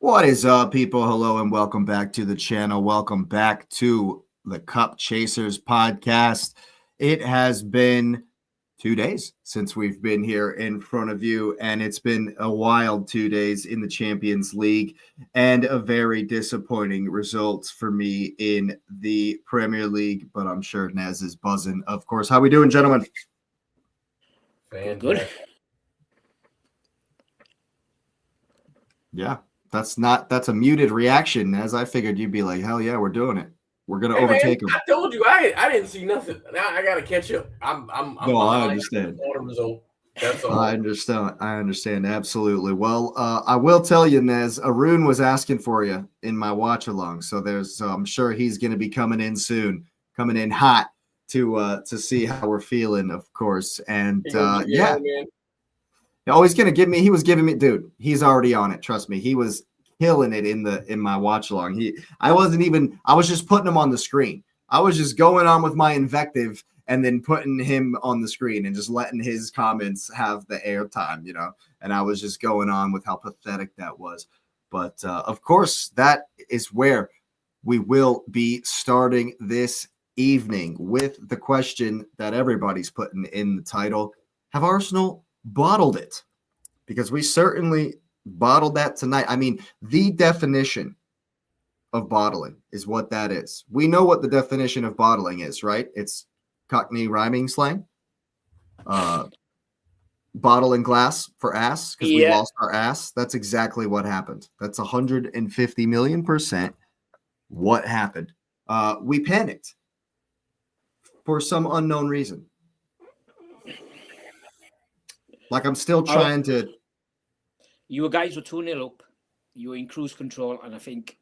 What is up, people? Hello and welcome back to the channel. Welcome back to the Cup Chasers podcast. It has been 2 days since we've been here in front of you, and it's been a wild 2 days in the Champions League and a very disappointing results for me in the Premier League, but I'm sure Nez is buzzing. Of course. How we doing, gentlemen? Good. Yeah. That's a muted reaction, as I figured you'd be like, hell yeah, we're doing it. We're gonna overtake them. I told you I didn't see nothing. Now I gotta catch up. I understand. Result. That's all. I understand absolutely. Well, I will tell you, Nez, Arun was asking for you in my watch along. So I'm sure he's gonna be coming in soon, coming in hot to see how we're feeling, of course. And yeah. Man. Oh, he's gonna give me. He was giving me, dude. He's already on it. Trust me. He was killing it in my watch along. I was just putting him on the screen. I was just going on with my invective and then putting him on the screen and just letting his comments have the airtime, And I was just going on with how pathetic that was. But of course, that is where we will be starting this evening with the question that everybody's putting in the title: have Arsenal bottled it? Because we certainly bottled that tonight. I mean, the definition of bottling is what that is. We know what the definition of bottling is, right? It's Cockney rhyming slang. Bottle and glass for ass, because we lost our ass. That's exactly what happened. That's 150 million% what happened. We panicked for some unknown reason. Like, I'm still trying to. You guys were 2-0 up. You were in cruise control, and I think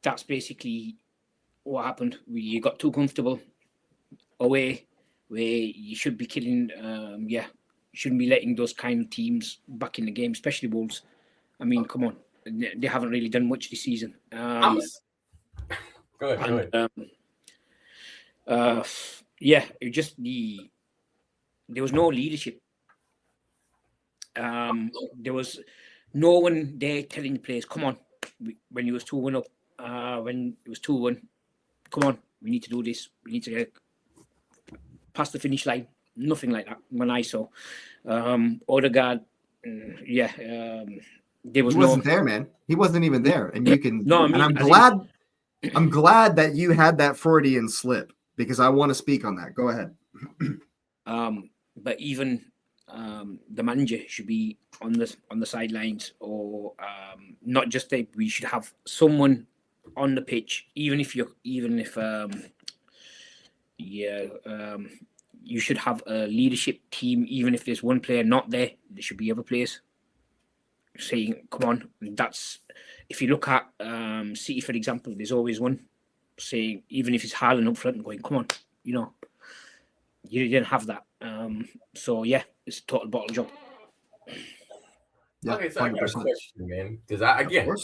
that's basically what happened. You got too comfortable away, where you should be killing. You shouldn't be letting those kind of teams back in the game, especially Wolves. I mean, come on, they haven't really done much this season. Go ahead. It just there was no leadership. There was no one there telling the players, come on, when it was 2-1 up, when it was 2-1, come on, we need to do this. We need to get past the finish line. Nothing like that when I saw. Odegaard, there was he wasn't there, man. He wasn't even there. And you can no, I mean, and I'm glad that you had that Freudian slip, because I want to speak on that. Go ahead. But even the manager should be on the sidelines, or not just that. We should have someone on the pitch, you should have a leadership team. Even if there's one player not there, there should be other players saying, come on. That's, if you look at City, for example, there's always one saying, even if it's Haaland up front and going, come on, you didn't have that. It's a total bottle job. Yeah, okay, so 100%. I got a question, man, because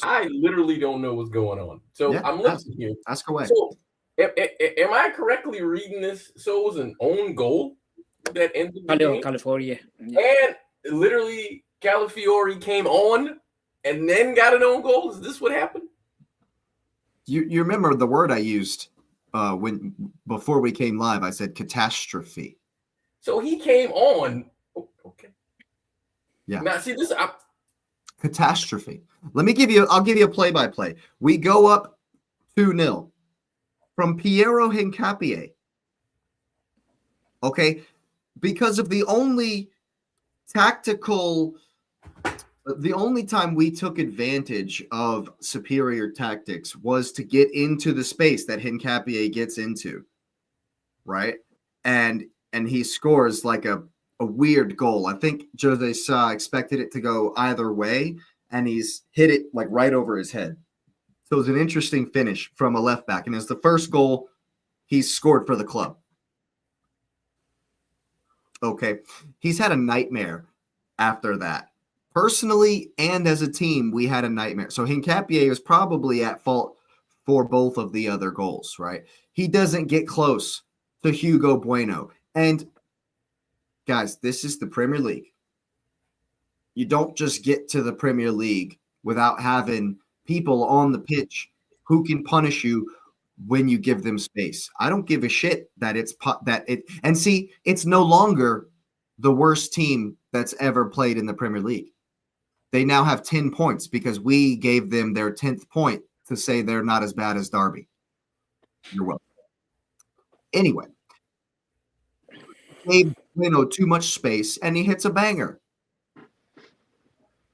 I literally don't know what's going on. So I'm listening here. Ask away. So, am I correctly reading this? So it was an own goal that ended the game? California. And literally Calafiori came on and then got an own goal? Is this what happened? You remember the word I used before we came live? I said catastrophe. So he came on. Oh, okay. Yeah. Now see this. Catastrophe. I'll give you a play-by-play. We go up 2-0 from Piero Hincapié. Okay. Because of the only time we took advantage of superior tactics was to get into the space that Hincapié gets into. Right. And he scores like a weird goal. I think Jose Sa expected it to go either way, and he's hit it like right over his head. So it was an interesting finish from a left back. And it's the first goal he's scored for the club. Okay. He's had a nightmare after that. Personally and as a team, we had a nightmare. So Hincapié is probably at fault for both of the other goals, right? He doesn't get close to Hugo Bueno. And guys, this is the Premier League. You don't just get to the Premier League without having people on the pitch who can punish you when you give them space. I don't give a shit that and see, it's no longer the worst team that's ever played in the Premier League. They now have 10 points because we gave them their 10th point to say they're not as bad as Derby. You're welcome. Anyway, gave too much space, and he hits a banger.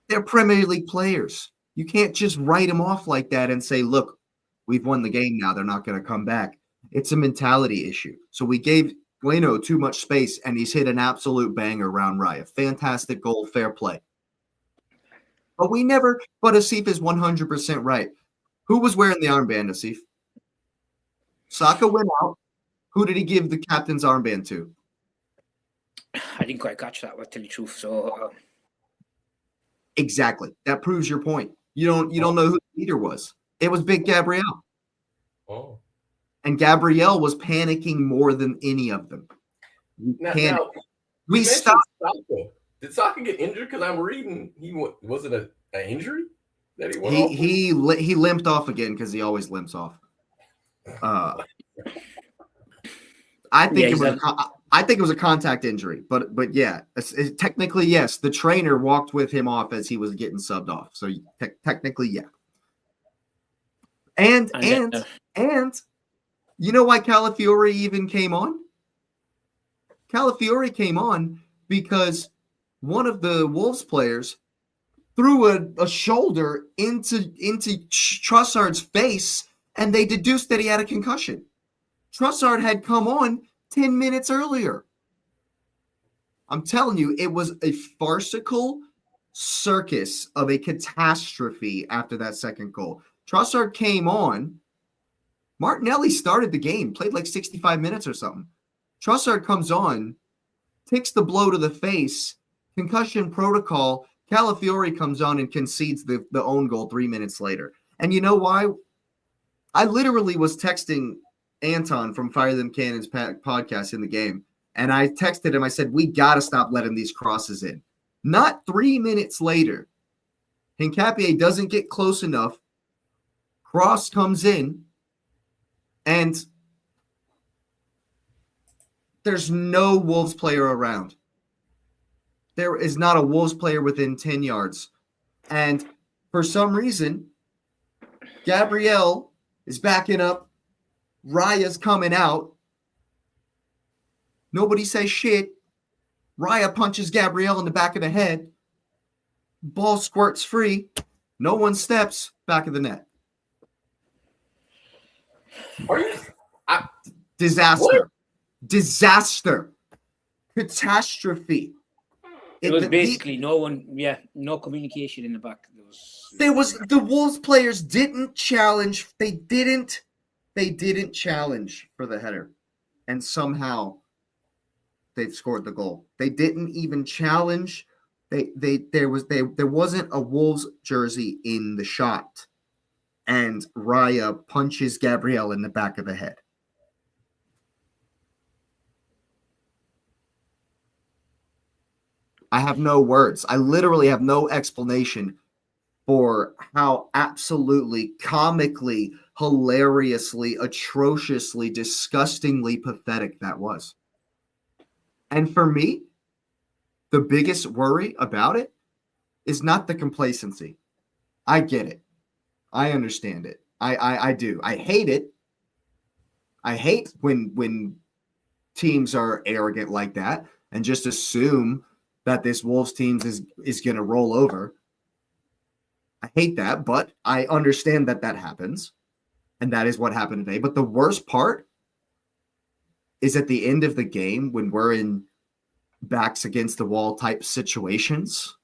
They're Premier League players. You can't just write them off like that and say, look, we've won the game now. They're not going to come back. It's a mentality issue. So we gave Bueno too much space, and he's hit an absolute banger around Raya. Fantastic goal, fair play. But Asif is 100% right. Who was wearing the armband, Asif? Saka went out. Who did he give the captain's armband to? I didn't quite catch that, to tell you the truth. So exactly. That proves your point. You don't know who the leader was. It was Big Gabriel. Oh. And Gabriel was panicking more than any of them. Now, we stopped. Saka. Did Saka get injured? Because I'm reading was it an injury that he went off? He limped off again because he always limps off. I think it was a contact injury, but yeah, technically yes. The trainer walked with him off as he was getting subbed off, so technically yeah. And you know why Calafiori even came on? Calafiori came on because one of the Wolves players threw a shoulder into Trossard's face, and they deduced that he had a concussion. Trossard had come on 10 minutes earlier. I'm telling you, it was a farcical circus of a catastrophe after that second goal. Trossard came on. Martinelli started the game, played like 65 minutes or something. Trossard comes on, takes the blow to the face, concussion protocol. Calafiori comes on and concedes the own goal 3 minutes later. And you know why? I literally was texting Anton from Fire Them Cannons podcast in the game, and I texted him. I said, we got to stop letting these crosses in. Not 3 minutes later, Hincapié doesn't get close enough. Cross comes in, and there's no Wolves player around. There is not a Wolves player within 10 yards. And for some reason, Gabriel is backing up. Raya's coming out. Nobody says shit. Raya punches Gabriel in the back of the head. Ball squirts free. No one steps. Back of the net. Are you? Disaster. What? Disaster. Catastrophe. It was basically no communication in the back. There was the Wolves players didn't challenge. They didn't challenge for the header, and somehow they scored the goal. They didn't even challenge. There wasn't a Wolves jersey in the shot, and Raya punches Gabriel in the back of the head. I have no words. I literally have no explanation for how absolutely, comically, hilariously, atrociously, disgustingly pathetic that was. And for me, the biggest worry about it is not the complacency. I get it. I understand it. I do. I hate it. I hate when teams are arrogant like that and just assume that this Wolves team is going to roll over. I hate that, but I understand that happens. And that is what happened today. But the worst part is at the end of the game, when we're in backs against the wall type situations,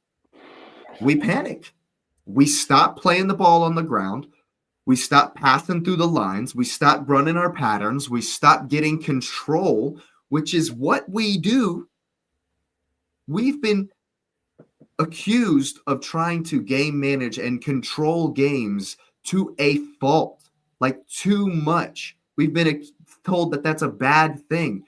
we panic. We stop playing the ball on the ground. We stop passing through the lines. We stop running our patterns. We stop getting control, which is what we do. We've been accused of trying to game manage and control games to a fault, like too much. We've been told that that's a bad thing,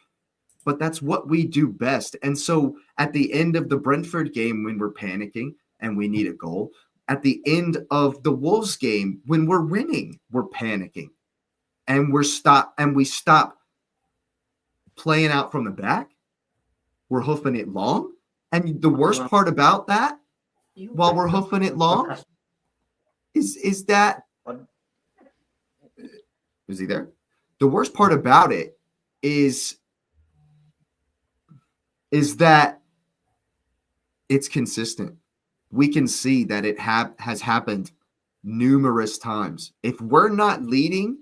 but that's what we do best. And so at the end of the Brentford game, when we're panicking and we need a goal, at the end of the Wolves game, when we're winning, we're panicking, and we stop playing out from the back. We're hoofing it long. And the worst part about that, while we're hoofing it long, is that is he there? The worst part about it is that it's consistent. We can see that it has happened numerous times. If we're not leading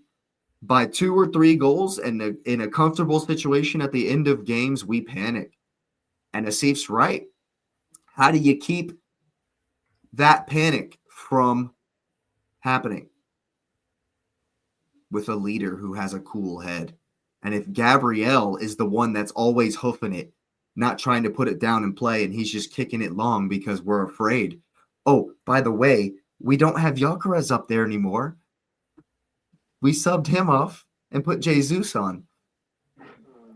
by 2 or 3 goals and in a comfortable situation at the end of games, we panic. And Asif's right. How do you keep that panic from happening? With a leader who has a cool head. And if Gabriel is the one that's always hoofing it, not trying to put it down and play, and he's just kicking it long because we're afraid. Oh, by the way, we don't have Gyökeres up there anymore. We subbed him off and put Jesus on.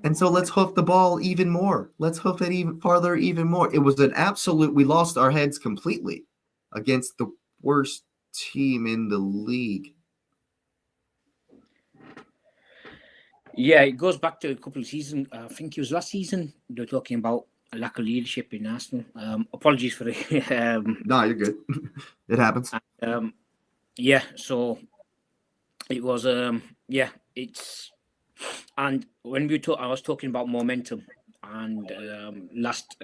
And so let's hoof the ball even more. Let's hoof it even farther, even more. It was an absolute, we lost our heads completely against the worst team in the league. Yeah, it goes back to a couple of seasons. I think it was last season. They were talking about a lack of leadership in Arsenal. Apologies for the. No, you're good. It happens. Yeah, so it was. It's. And when I was talking about momentum, and last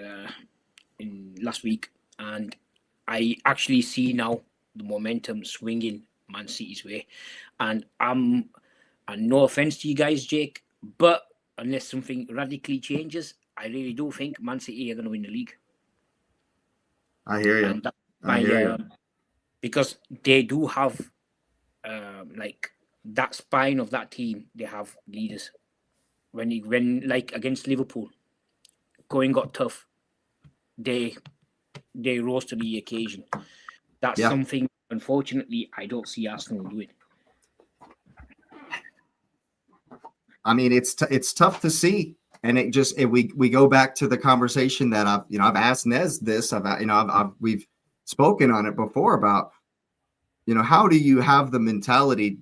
week, and I actually see now the momentum swinging Man City's way, and no offense to you guys, Jake, but unless something radically changes, I really do think Man City are going to win the league. I hear you. I hear you. Because they do have, like that spine of that team. They have leaders. When like against Liverpool, going got tough. They rose to the occasion. That's something. Unfortunately, I don't see Arsenal doing. I mean, it's tough to see, and we go back to the conversation that I've asked Nez this. We've spoken on it before about, how do you have the mentality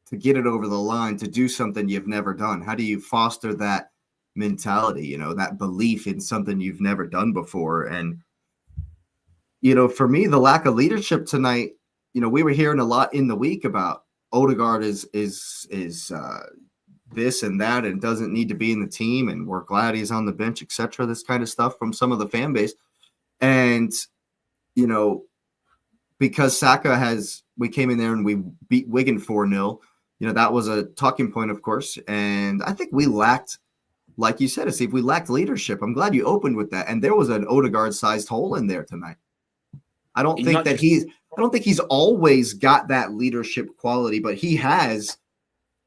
to get it over the line, to do something you've never done? How do you foster that mentality? That belief in something you've never done before, and for me, the lack of leadership tonight. We were hearing a lot in the week about Odegaard is this and that and doesn't need to be in the team, and we're glad he's on the bench, etc. This kind of stuff from some of the fan base. And because we came in there and we beat Wigan 4-0, that was a talking point, of course. And I think we lacked, like you said, Steve, we lacked leadership. I'm glad you opened with that. And there was an Odegaard-sized hole in there tonight. I don't think he's always got that leadership quality, but he has.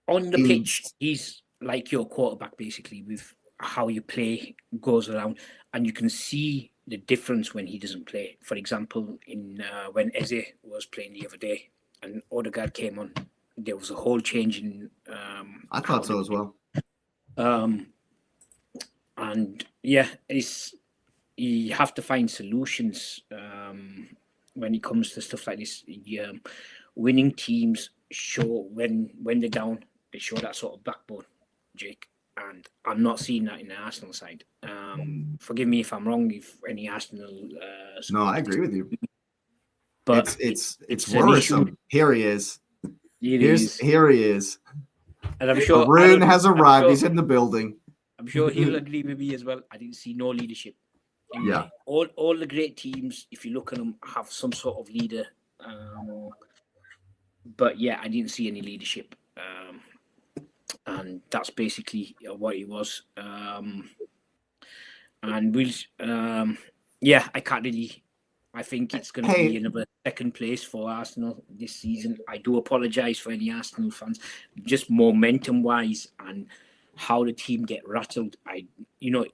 On the pitch, he's like your quarterback, basically, with how you play goes around, and you can see the difference when he doesn't play. For example, when Eze was playing the other day and Odegaard came on, there was a whole change in. I thought so as well. And yeah, you have to find solutions when it comes to stuff like this. Winning teams show when they're down. They show that sort of backbone, Jake, and I'm not seeing that in the Arsenal side. Forgive me if I'm wrong. If any Arsenal, no, I agree with you. But it's worrisome. Here he is. Here he is. And I'm sure Arun has arrived. He's in the building. I'm sure he'll agree with me as well. I didn't see no leadership. All the great teams, if you look at them, have some sort of leader. But yeah, I didn't see any leadership. And that's basically what it was. And I can't really. I think it's going to be another second place for Arsenal this season. I do apologise for any Arsenal fans, just momentum-wise and how the team get rattled.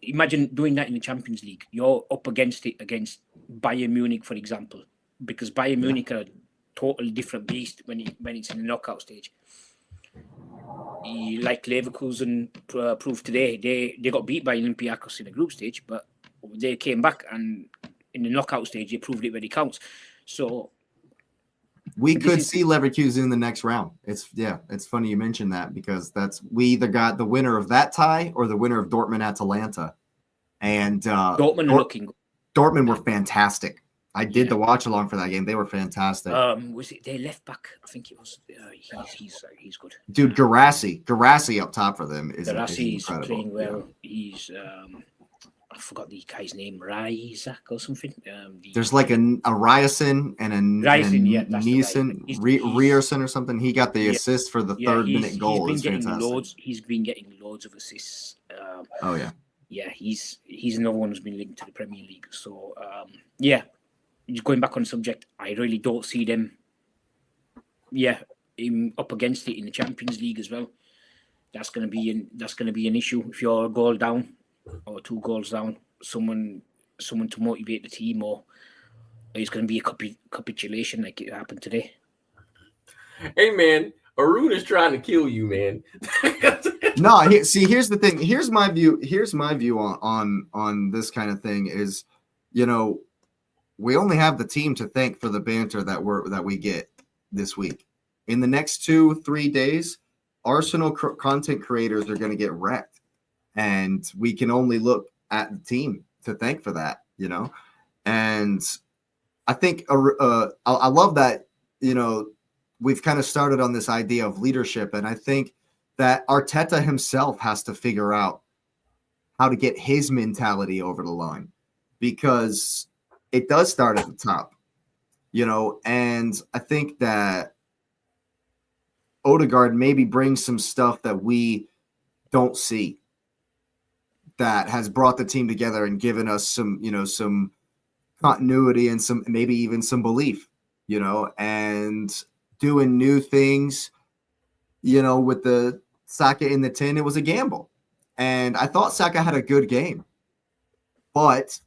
Imagine doing that in the Champions League. You're up against Bayern Munich, for example, because Bayern Munich are a totally different beast when it's in the knockout stage. Like Leverkusen proved today, they got beat by Olympiacos in the group stage, but they came back and in the knockout stage, they proved it when it counts. So we could see Leverkusen in the next round. It's funny you mentioned that, because we either got the winner of that tie or the winner of Dortmund Atalanta. And Dortmund are looking good. Dortmund were fantastic. I did the watch along for that game. They were fantastic. Was it their left back? I think it was. He's good. Dude, Garassi up top for them is incredible. Playing well. Yeah. He's I forgot the guy's name, Ryzak or something. There's like a Ryerson and a Nielsen, Ryerson or something. He got the assist for the third-minute goal. He's been getting loads of assists. Yeah, he's another one who's been linked to the Premier League. So going back on the subject, I really don't see them. Up against it in the Champions League as well. That's going to be an issue if you're a goal down or 2 goals down. Someone to motivate the team, or it's going to be a capitulation like it happened today. Hey man, Arun is trying to kill you, man. No, here's the thing. Here's my view on this kind of thing is, we only have the team to thank for the banter that we get this week. In the next 2-3 days, Arsenal content creators are going to get wrecked, and we can only look at the team to thank for that, And I think I love that, we've kind of started on this idea of leadership, and I think that Arteta himself has to figure out how to get his mentality over the line, because it does start at the top, and I think that Odegaard maybe brings some stuff that we don't see, that has brought the team together and given us some continuity and maybe even some belief, and doing new things, with the Saka in the 10, it was a gamble. And I thought Saka had a good game, but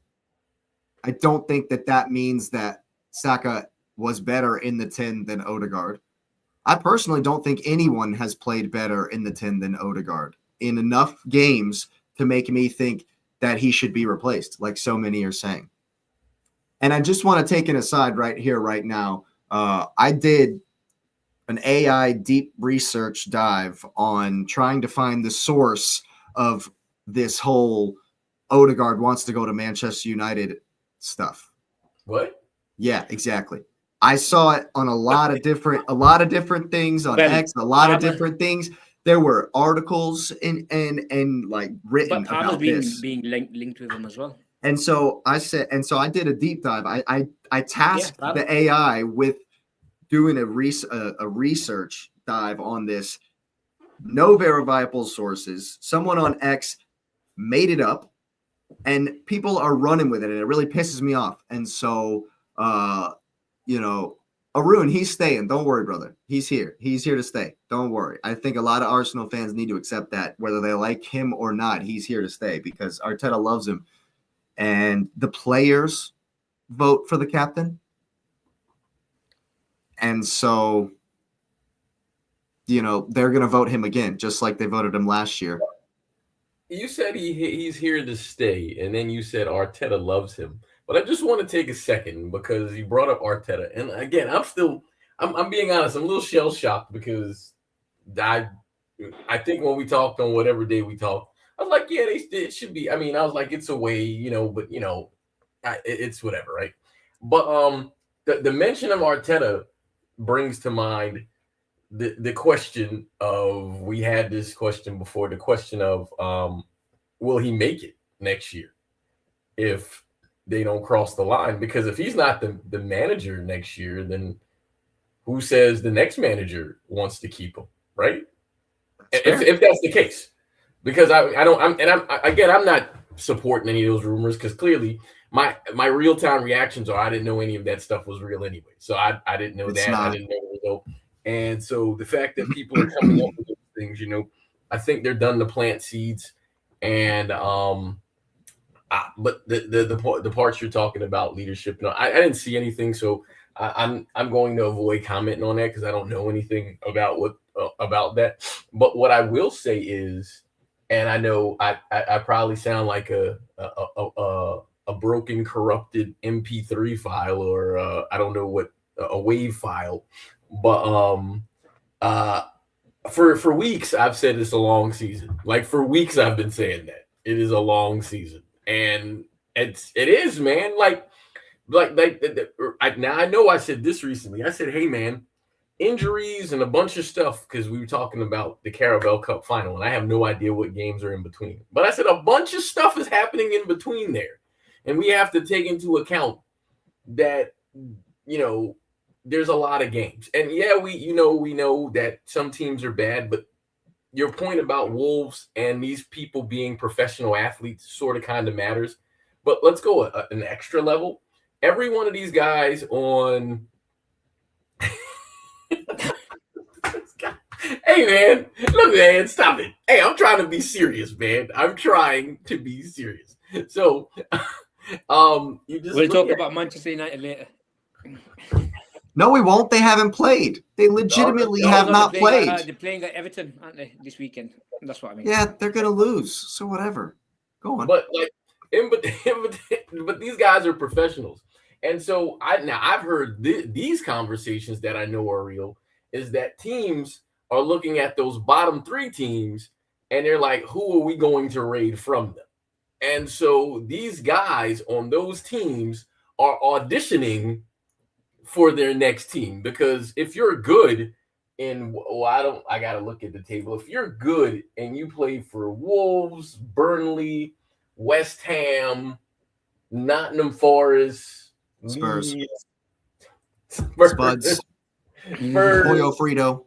I don't think that means that Saka was better in the 10 than Odegaard. I personally don't think anyone has played better in the 10 than Odegaard in enough games to make me think that he should be replaced, like so many are saying. And I just want to take an aside right here, right now. I did an AI deep research dive on trying to find the source of this whole Odegaard wants to go to Manchester United stuff. What? Yeah, exactly. I saw it on a lot of different things on X, a lot of different things. There were articles and like written about this being linked with them as well. And so I did a deep dive. I tasked the AI with doing a research dive on this. No verifiable sources. Someone on X made it up, and people are running with it, and it really pisses me off. And so, Arun, he's staying. Don't worry, brother. He's here. He's here to stay. Don't worry. I think a lot of Arsenal fans need to accept that, whether they like him or not. He's here to stay because Arteta loves him. And the players vote for the captain. And so, they're going to vote him again, just like they voted him last year. You said he's here to stay, and then you said Arteta loves him. But I just want to take a second because you brought up Arteta. And again, I'm being honest, I'm a little shell-shocked because I think when we talked on whatever day we talked, I was like, yeah, it should be. I mean, I was like, it's a way, but, it's whatever, right? But the mention of Arteta brings to mind the question of, we had this question before, the question of will he make it next year if they don't cross the line? Because if he's not the manager next year, then who says the next manager wants to keep him, right? If that's the case. Because I'm not supporting any of those rumors, because clearly my real-time reactions are I didn't know any of that stuff was real anyway. So I didn't know that. I didn't know it was real. And so the fact that people are coming up with those things, I think they're done to plant seeds. And but the parts you're talking about, leadership, I didn't see anything, so I'm going to avoid commenting on that because I don't know anything about that. But what I will say is, and I know I probably sound like a a broken, corrupted MP3 file or I don't know what a wave file, but for weeks I've said it's a long season. Like for weeks I've been saying that it is a long season, and it is, man. Now I know I said this recently. I said, hey man, injuries and a bunch of stuff, because we were talking about the Carabao Cup final, and I have no idea what games are in between. But I said a bunch of stuff is happening in between there, and we have to take into account that, you know, there's a lot of games. And yeah, we know that some teams are bad, but your point about Wolves and these people being professional athletes sort of kind of matters. But let's go an extra level. Every one of these guys on hey man, look man, stop it. Hey, I'm trying to be serious, man. I'm trying to be serious. So we'll talk about Manchester United later. No, we won't. They haven't played. They legitimately have not played. They're playing at Everton, aren't they, this weekend? That's what I mean. Yeah, they're gonna lose. So whatever. Go on. But but these guys are professionals. And so I've heard these conversations that I know are real is that teams are looking at those bottom three teams and they're like, who are we going to raid from them? And so these guys on those teams are auditioning for their next team, because if you're good I got to look at the table. If you're good and you play for Wolves, Burnley, West Ham, Nottingham Forest, Spurs. Spuds. The Pollo Frito.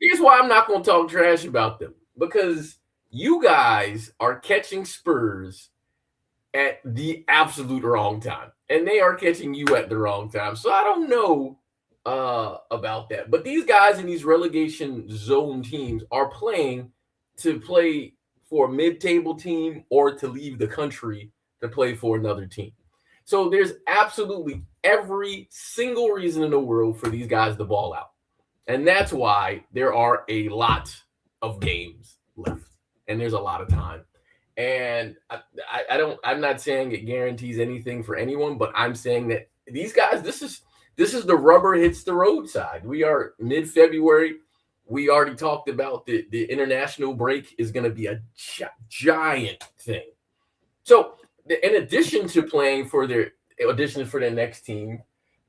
Here's why I'm not going to talk trash about them, because you guys are catching Spurs at the absolute wrong time, and they are catching you at the wrong time. So I don't know about that. But these guys in these relegation zone teams are playing to play for a mid-table team or to leave the country to play for another team. So there's absolutely every single reason in the world for these guys to ball out. And that's why there are a lot of games left, and there's a lot of time. And I'm not saying it guarantees anything for anyone, but I'm saying that these guys, this is the rubber hits the road side. We are mid-February. We already talked about the international break is going to be a giant thing. So in addition to playing for their auditions for their next team,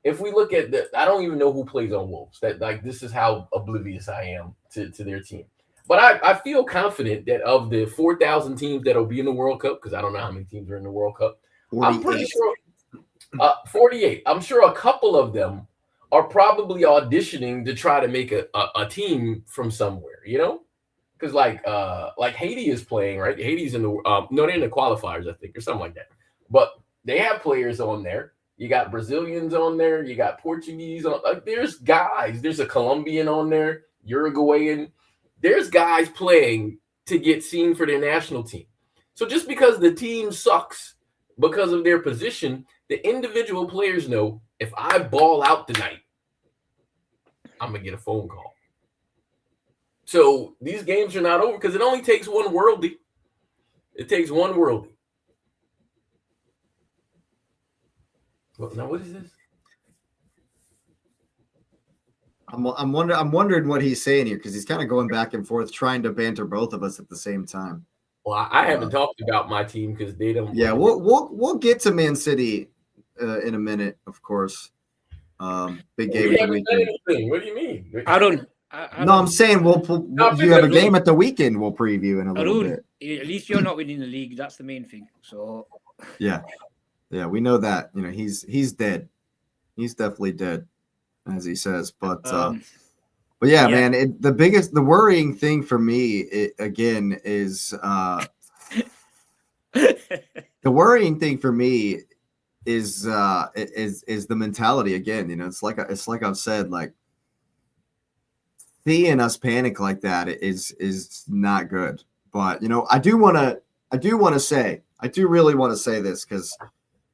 if we look at I don't even know who plays on Wolves. This is how oblivious I am to their team. But I feel confident that of the 4,000 teams that will be in the World Cup, because I don't know how many teams are in the World Cup, 48. I'm pretty sure 48. I'm sure a couple of them are probably auditioning to try to make a team from somewhere, you know? Because like Haiti is playing, right? Haiti's in the they're in the qualifiers, I think, or something like that. But they have players on there. You got Brazilians on there. You got Portuguese on. There's guys. There's a Colombian on there. Uruguayan. There's guys playing to get seen for their national team. So just because the team sucks because of their position, the individual players know if I ball out tonight, I'm going to get a phone call. So these games are not over because it only takes one worldie. It takes one worldie. Well, now, what is this? I'm wondering what he's saying here, because he's kind of going back and forth trying to banter both of us at the same time. Well, I haven't talked about my team because they don't. Yeah, we'll get to Man City in a minute, of course. Big game at the weekend. What do you mean? I don't. No, I'm saying you have a game at the weekend. We'll preview in a little bit. At least you're not winning the league. That's the main thing. So. Yeah, we know that. You know, he's dead. He's definitely dead, as he says. But yeah, man, the worrying thing for me is the worrying thing for me is the mentality again. You know, it's like I've said, like seeing us panic like that is not good. But you know, I do really want to say this, because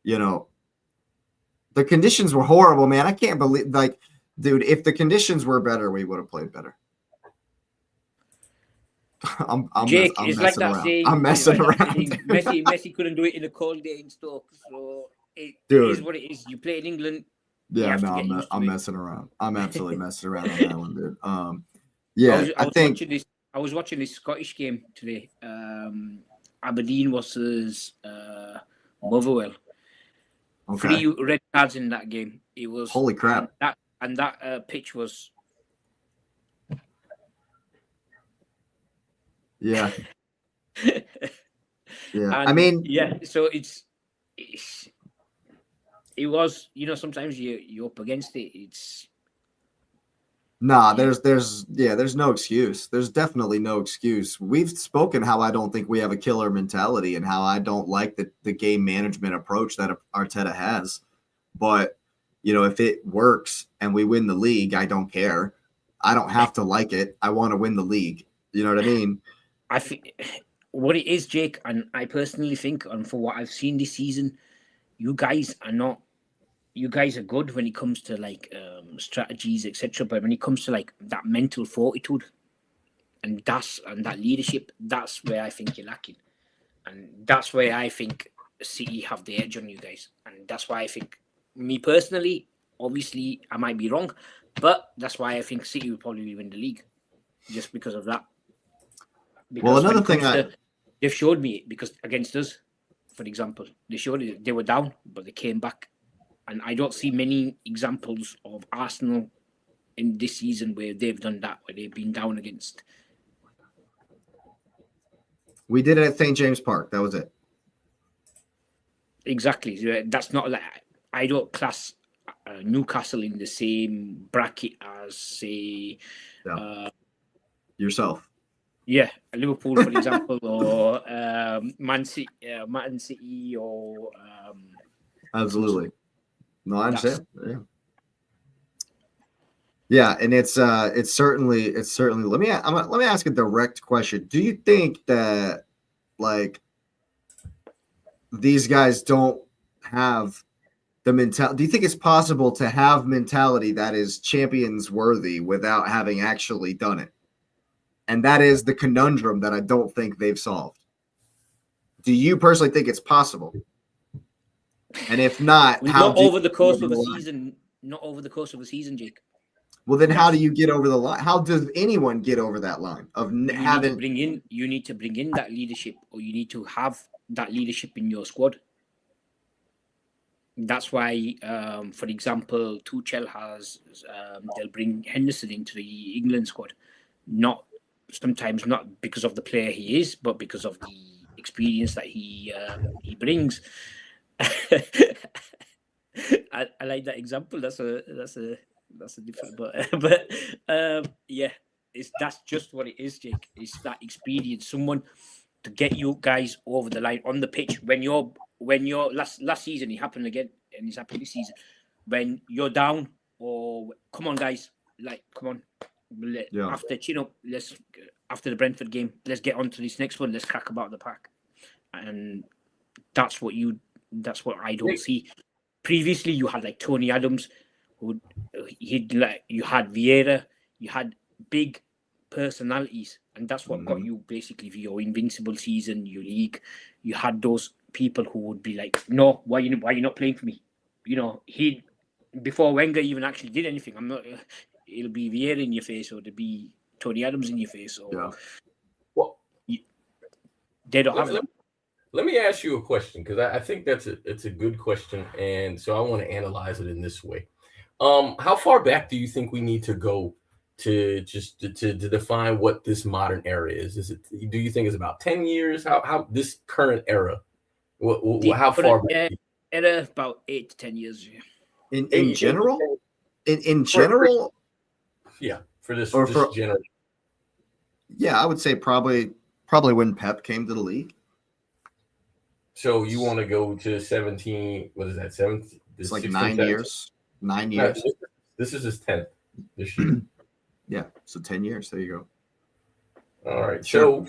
you know the conditions were horrible, man. I can't believe, like, dude, if the conditions were better, we would have played better. Jake, I'm it's like messing that around. saying. I'm messing it's like that around. saying, Messi couldn't do it in a cold day in Stoke, so it Dude. is what it is. You play in England. You Yeah, have no, to get used to I'm it. messing around. I'm absolutely messing around on that one, dude. Yeah, I think I was watching this Scottish game today. Aberdeen versus Motherwell. okay. 3 red cards in that game. It was Holy crap. And that pitch was. Yeah. Yeah. And I mean, yeah. So it was, sometimes you're up against it. It's nah, there's no excuse. There's definitely no excuse. We've spoken how I don't think we have a killer mentality and how I don't like the game management approach that Arteta has. But, if it works and we win the league, I don't care. I don't have to like it. I want to win the league. You know what I mean? I think what it is, Jake, and I personally think, and for what I've seen this season, you guys are good when it comes to like strategies, etc. But when it comes to like that mental fortitude and that leadership, that's where I think you're lacking, and that's where I think City have the edge on you guys, and that's why I think, me personally, obviously I might be wrong, but that's why I think City will probably win the league, just because of that. Because another thing they've showed me, because against us, for example, they showed it, they were down, but they came back. And I don't see many examples of Arsenal in this season where they've done that, where they've been down against. We did it at St. James Park. That was it. Exactly. That's not like, I don't class Newcastle in the same bracket as, say, yourself. Yeah, Liverpool, for example, or Man City, or absolutely. No, I understand. Yeah, and it's certainly. Let me ask a direct question. Do you think that like these guys don't have the mentality? Do you think it's possible to have mentality that is champions worthy without having actually done it? And that is the conundrum that I don't think they've solved. Do you personally think it's possible? And if not, not over the course of a season, Jake. Well, then how do you get over the line? How does anyone get over that line of having? You need to bring in that leadership, or you need to have that leadership in your squad. That's why, for example, Tuchel they'll bring Henderson into the England squad. Sometimes not because of the player he is, but because of the experience that he brings. I like that example. That's a different, but yeah, that's just what it is, Jake. It's that experience, someone to get you guys over the line on the pitch. When you're last season, it happened again, and it's happened this season. When you're down, or come on, guys, come on. After the Brentford game, let's get on to this next one. Let's crack about the pack, and that's what I don't see. Previously, you had like Tony Adams, you had Vieira, you had big personalities, and that's what got you basically for your invincible season, your league. You had those people who would be like, "No, why you not playing for me?" Before Wenger even actually did anything, I'm not. It'll be Vieira in your face, or it'll be Tony Adams in your face, or they don't have that. Let me ask you a question, because I think it's a good question, and so I want to analyze it in this way. How far back do you think we need to go to define what this modern era is? Do you think it's about 10 years? How this current era? How far back? Era about 8 to 10 years. In general. In general. Yeah, for this generation. Yeah, I would say probably when Pep came to the league. So you want to go to 17? What is that? 17? It's like 9 years. 9 years. This is his 10th this year. Yeah, so 10 years. There you go. All right. So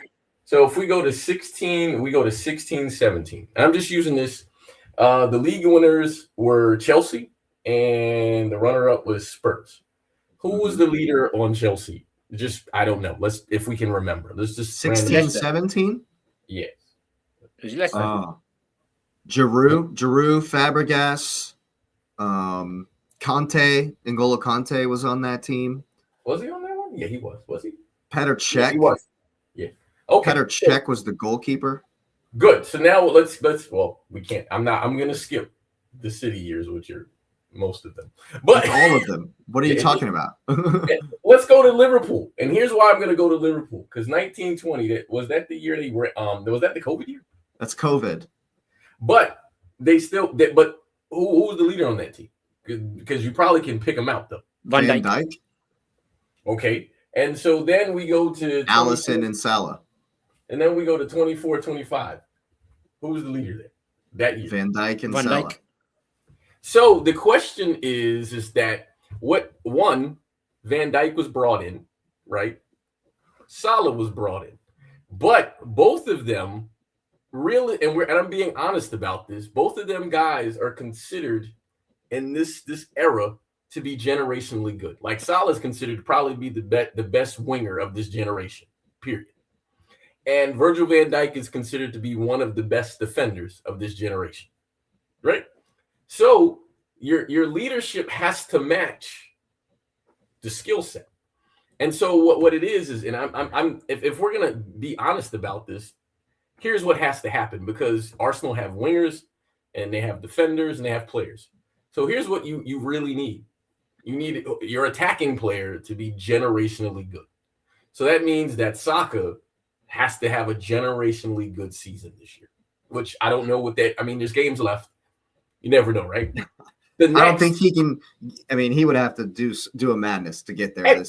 if we go to 16, we go to 16, 17. I'm just using this. The league winners were Chelsea, and the runner-up was Spurs. Who was the leader on Chelsea Just I don't know. If we can remember. Let's just 16, 17? Yes. Is it Leicester? Giroud, Fabregas, Conte, N'Golo Conte was on that team. Was he on that one? Yeah, he was. Was he? Petr Cech. Yeah, he was. Yeah. Okay. Petr Cech was the goalkeeper. Good. So now let's we can't. I'm gonna skip the City years, which are most of them. But that's all of them. What are you talking about? Let's go to Liverpool. And here's why I'm gonna go to Liverpool. Because 1920, was that the year they were was that the COVID year? That's COVID. But but who was the leader on that team? Because you probably can pick them out though. Van Dijk. Okay. And so then we go to Alisson and Salah. And then we go to 24-25. Who was the leader there that year? Van Dijk and Salah. So the question is that Van Dijk was brought in, right? Salah was brought in. But both of them really, and I'm being honest about this, both of them guys are considered in this era to be generationally good. Like Salah is considered to probably be the best winger of this generation, period. And Virgil van Dijk is considered to be one of the best defenders of this generation, right? So your leadership has to match the skill set. And so what it is, and I'm if we're gonna be honest about this, here's what has to happen, because Arsenal have wingers and they have defenders and they have players. So here's what you really need. You need your attacking player to be generationally good. So that means that Saka has to have a generationally good season this year, which I don't know what that. I mean, there's games left. You never know, right? I don't think he can. I mean, he would have to do a madness to get there. I'm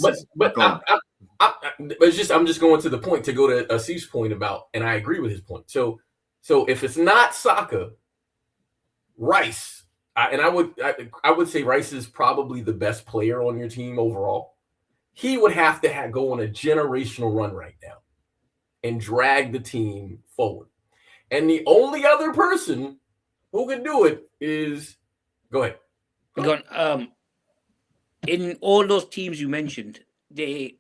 just going to the point to go to Asif's point about, and I agree with his point. So if it's not Saka, Rice, I would say Rice is probably the best player on your team overall. He would have to go on a generational run right now and drag the team forward. And the only other person who can do it is go ahead. In all those teams you mentioned,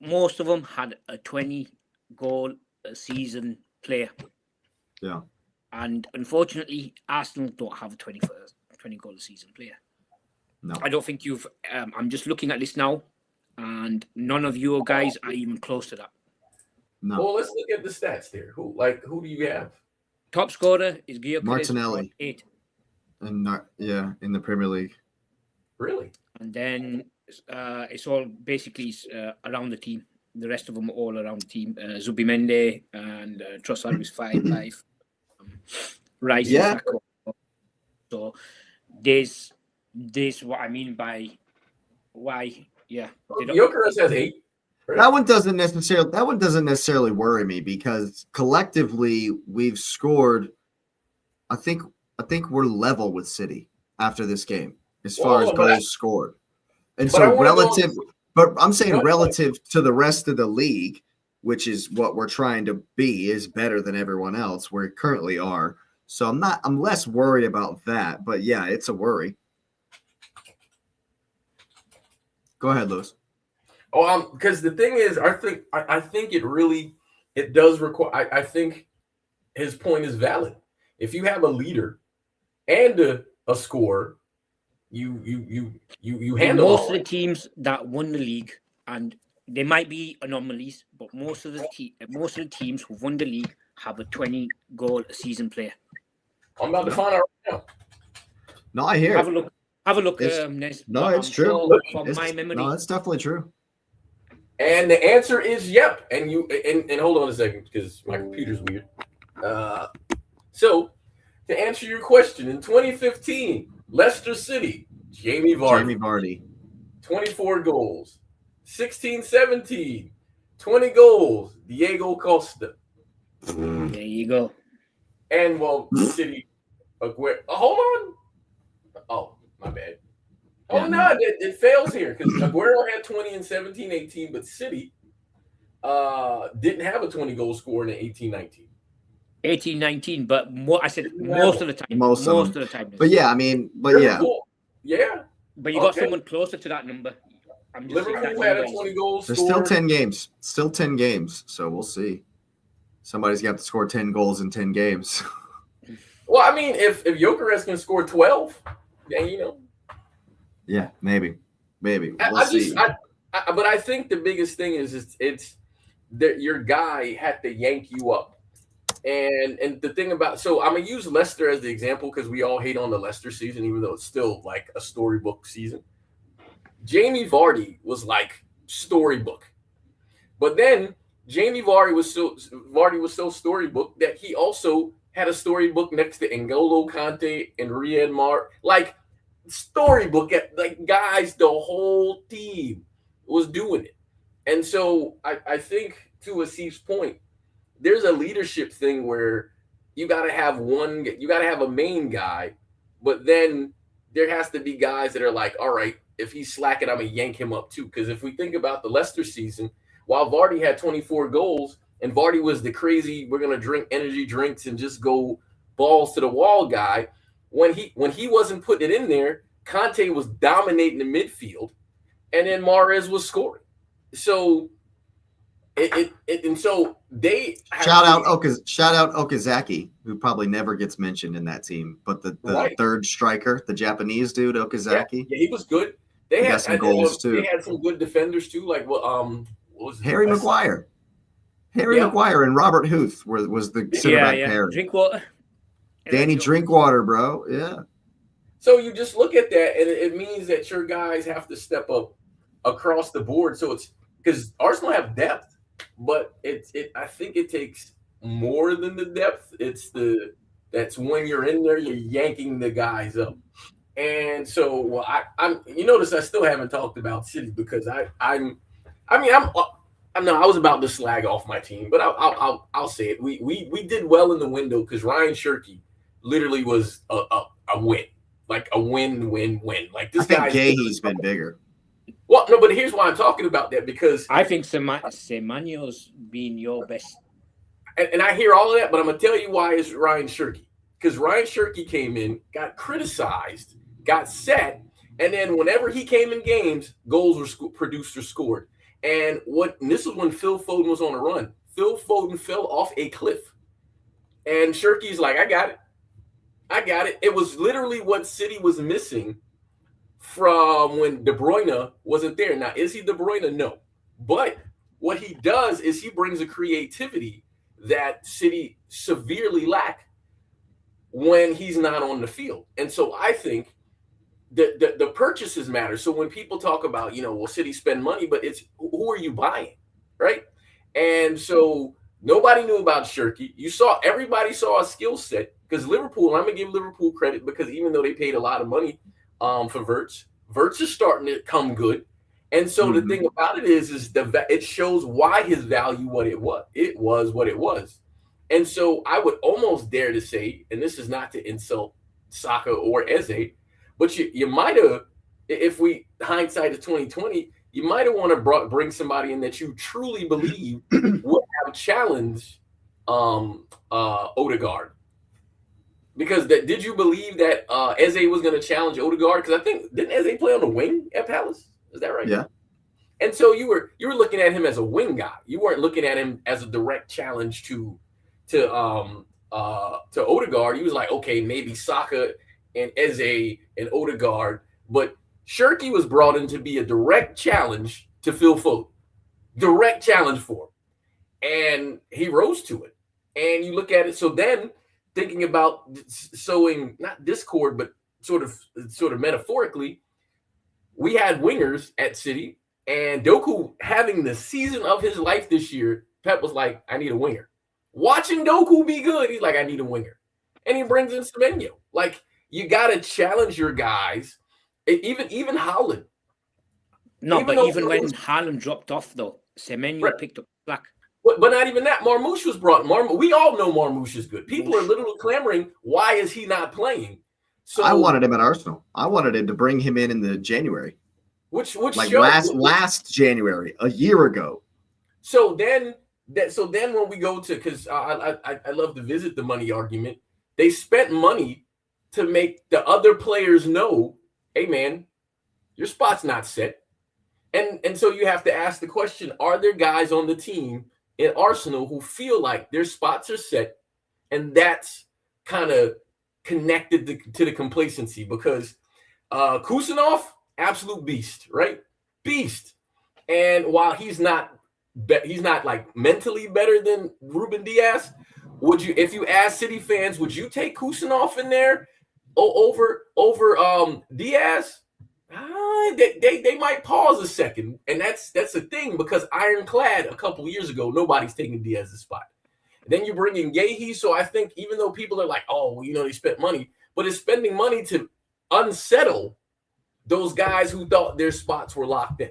most of them had a 20-goal a season player. Yeah. And unfortunately, Arsenal don't have a 20-goal a season player. No. I don't think you've I'm just looking at this now, and none of your guys are even close to that. No. Well, let's look at the stats there. Who do you have? Top scorer is Gyökeres, Martinelli. 8. And in the Premier League. Really? And then it's all basically around the team. The rest of them are all around the team. Zubimendi and Trossard was 5. Rice. Yeah. So there's what I mean by why. Yeah. Gyökeres has 8. Right? That one doesn't necessarily worry me, because collectively we've scored. I think we're level with City after this game as far as goals scored. And so relative, but I'm saying relative to the rest of the league, which is what we're trying to be, is better than everyone else. We currently are. So I'm less worried about that. But yeah, it's a worry. Go ahead, Lewis. Because the thing is, I think it does require. I think his point is valid. If you have a leader and a scorer, you handle most of the teams that won the league, and there might be anomalies, but most of the teams who won the league have a 20-goal a season player. I'm about to find out right now. No, I hear. Have a look. It's true. From my memory. No, it's definitely true. And the answer is yep. And hold on a second, because my computer's weird. So to answer your question, in 2015, Leicester City, Jamie Vardy. 24 goals. 16-17, 20 goals, Diego Costa. There you go. And City, hold on. Oh, my bad. Oh, no, it fails here, because Aguero had 20 in 17-18, but City didn't have a 20-goal score in 18-19. 18-19, but most of the time. Most of the time. But yeah, I mean, but yeah. Yeah. But you got someone closer to that number. I'm just Liverpool had a 20-goal score. There's still 10 games. Still 10 games. So we'll see. Somebody's got to score 10 goals in 10 games. Well, I mean, if Gyökeres can score 12, then Yeah, maybe. We'll see. But I think the biggest thing is it's that your guy had to yank you up. And the thing about, so I'm gonna use Leicester as the example because we all hate on the Leicester season, even though it's still like a storybook season. Jamie Vardy was like storybook, but then Jamie Vardy was so storybook that he also had a storybook next to N'Golo Kante and Riyad Mahrez, like storybook. Like guys, the whole team was doing it, and so I think to Asif's point, there's a leadership thing where you got to have a main guy, but then there has to be guys that are like, all right, if he's slacking, I'm going to yank him up too. Because if we think about the Leicester season, while Vardy had 24 goals and Vardy was the crazy, we're going to drink energy drinks and just go balls to the wall guy, when he wasn't putting it in there, Conte was dominating the midfield and then Mahrez was scoring. So and so they shout out Okazaki, who probably never gets mentioned in that team, but the right. third striker, the Japanese dude Okazaki, yeah, he was good. They had some goals too. They had some good defenders too, like what was it? Harry Maguire. Maguire and Robert Huth was the center back pair. Drinkwater. Danny Drinkwater, bro. Yeah. So you just look at that, and it means that your guys have to step up across the board. So it's because Arsenal have depth, but I think it takes more than the depth. That's when you're in there, you're yanking the guys up. And so I'm you notice I still haven't talked about City because I was about to slag off my team, but I'll say it. We did well in the window because Ryan Shirky literally was a win, like a win. Like this guy. Gayhe's been bigger. Well, no, but here's why I'm talking about that because I think Semenyo's been your best. And I hear all of that, but I'm gonna tell you why it's Ryan Shirky. Because Ryan Shirky came in, got criticized, got set, and then whenever he came in games, goals were produced or scored. And this is when Phil Foden was on a run. Phil Foden fell off a cliff. And Shirky's like, I got it. It was literally what City was missing from when De Bruyne wasn't there. Now, is he De Bruyne? No. But what he does is he brings a creativity that City severely lack when he's not on the field. And so I think the purchases matter. So when people talk about, will City spend money, but it's who are you buying, right? And so nobody knew about Shirky. Everybody saw a skill set because Liverpool, I'm going to give Liverpool credit because even though they paid a lot of money for Wirtz is starting to come good. And so the thing about it is it shows why his value what it was what it was. And so I would almost dare to say, and this is not to insult Saka or Eze, but you might have, if we hindsight of 2020, you might have want to bring somebody in that you truly believe would have challenged Odegaard. Because did you believe that Eze was going to challenge Odegaard? Because I think didn't Eze play on the wing at Palace? Is that right? Yeah. And so you were looking at him as a wing guy. You weren't looking at him as a direct challenge to Odegaard. He was like, okay, maybe Saka and Eze and Odegaard, but Shirky was brought in to be a direct challenge to Phil Foden, direct challenge for him, and he rose to it. And you look at it. So then, thinking about sowing not discord, but sort of metaphorically, we had wingers at City, and Doku having the season of his life this year. Pep was like, I need a winger. Watching Doku be good, he's like, I need a winger. And he brings in Semenyo. Like, you got to challenge your guys. Even Haaland. No, but even when Haaland dropped off, though, Semenyo picked up slack. But not even that. Marmoush was brought. We all know Marmoush is good. People are literally clamoring, why is he not playing? So I wanted him at Arsenal. I wanted him to bring him in the January. Which like last January, a year ago. So then when we go to, because I love to visit the money argument, they spent money to make the other players know, hey man, your spot's not set. And so you have to ask the question, are there guys on the team in Arsenal who feel like their spots are set, and that's kind of connected to the complacency? Because Kusanov, absolute beast, right? Beast. And while he's not like mentally better than Ruben Diaz, would you, if you ask City fans, would you take Kusanov in there over Diaz? They might pause a second, and that's the thing, because ironclad a couple years ago, nobody's taking Diaz's spot. Then you bring in Yehi, so I think even though people are like, oh, well, they spent money, but it's spending money to unsettle those guys who thought their spots were locked in.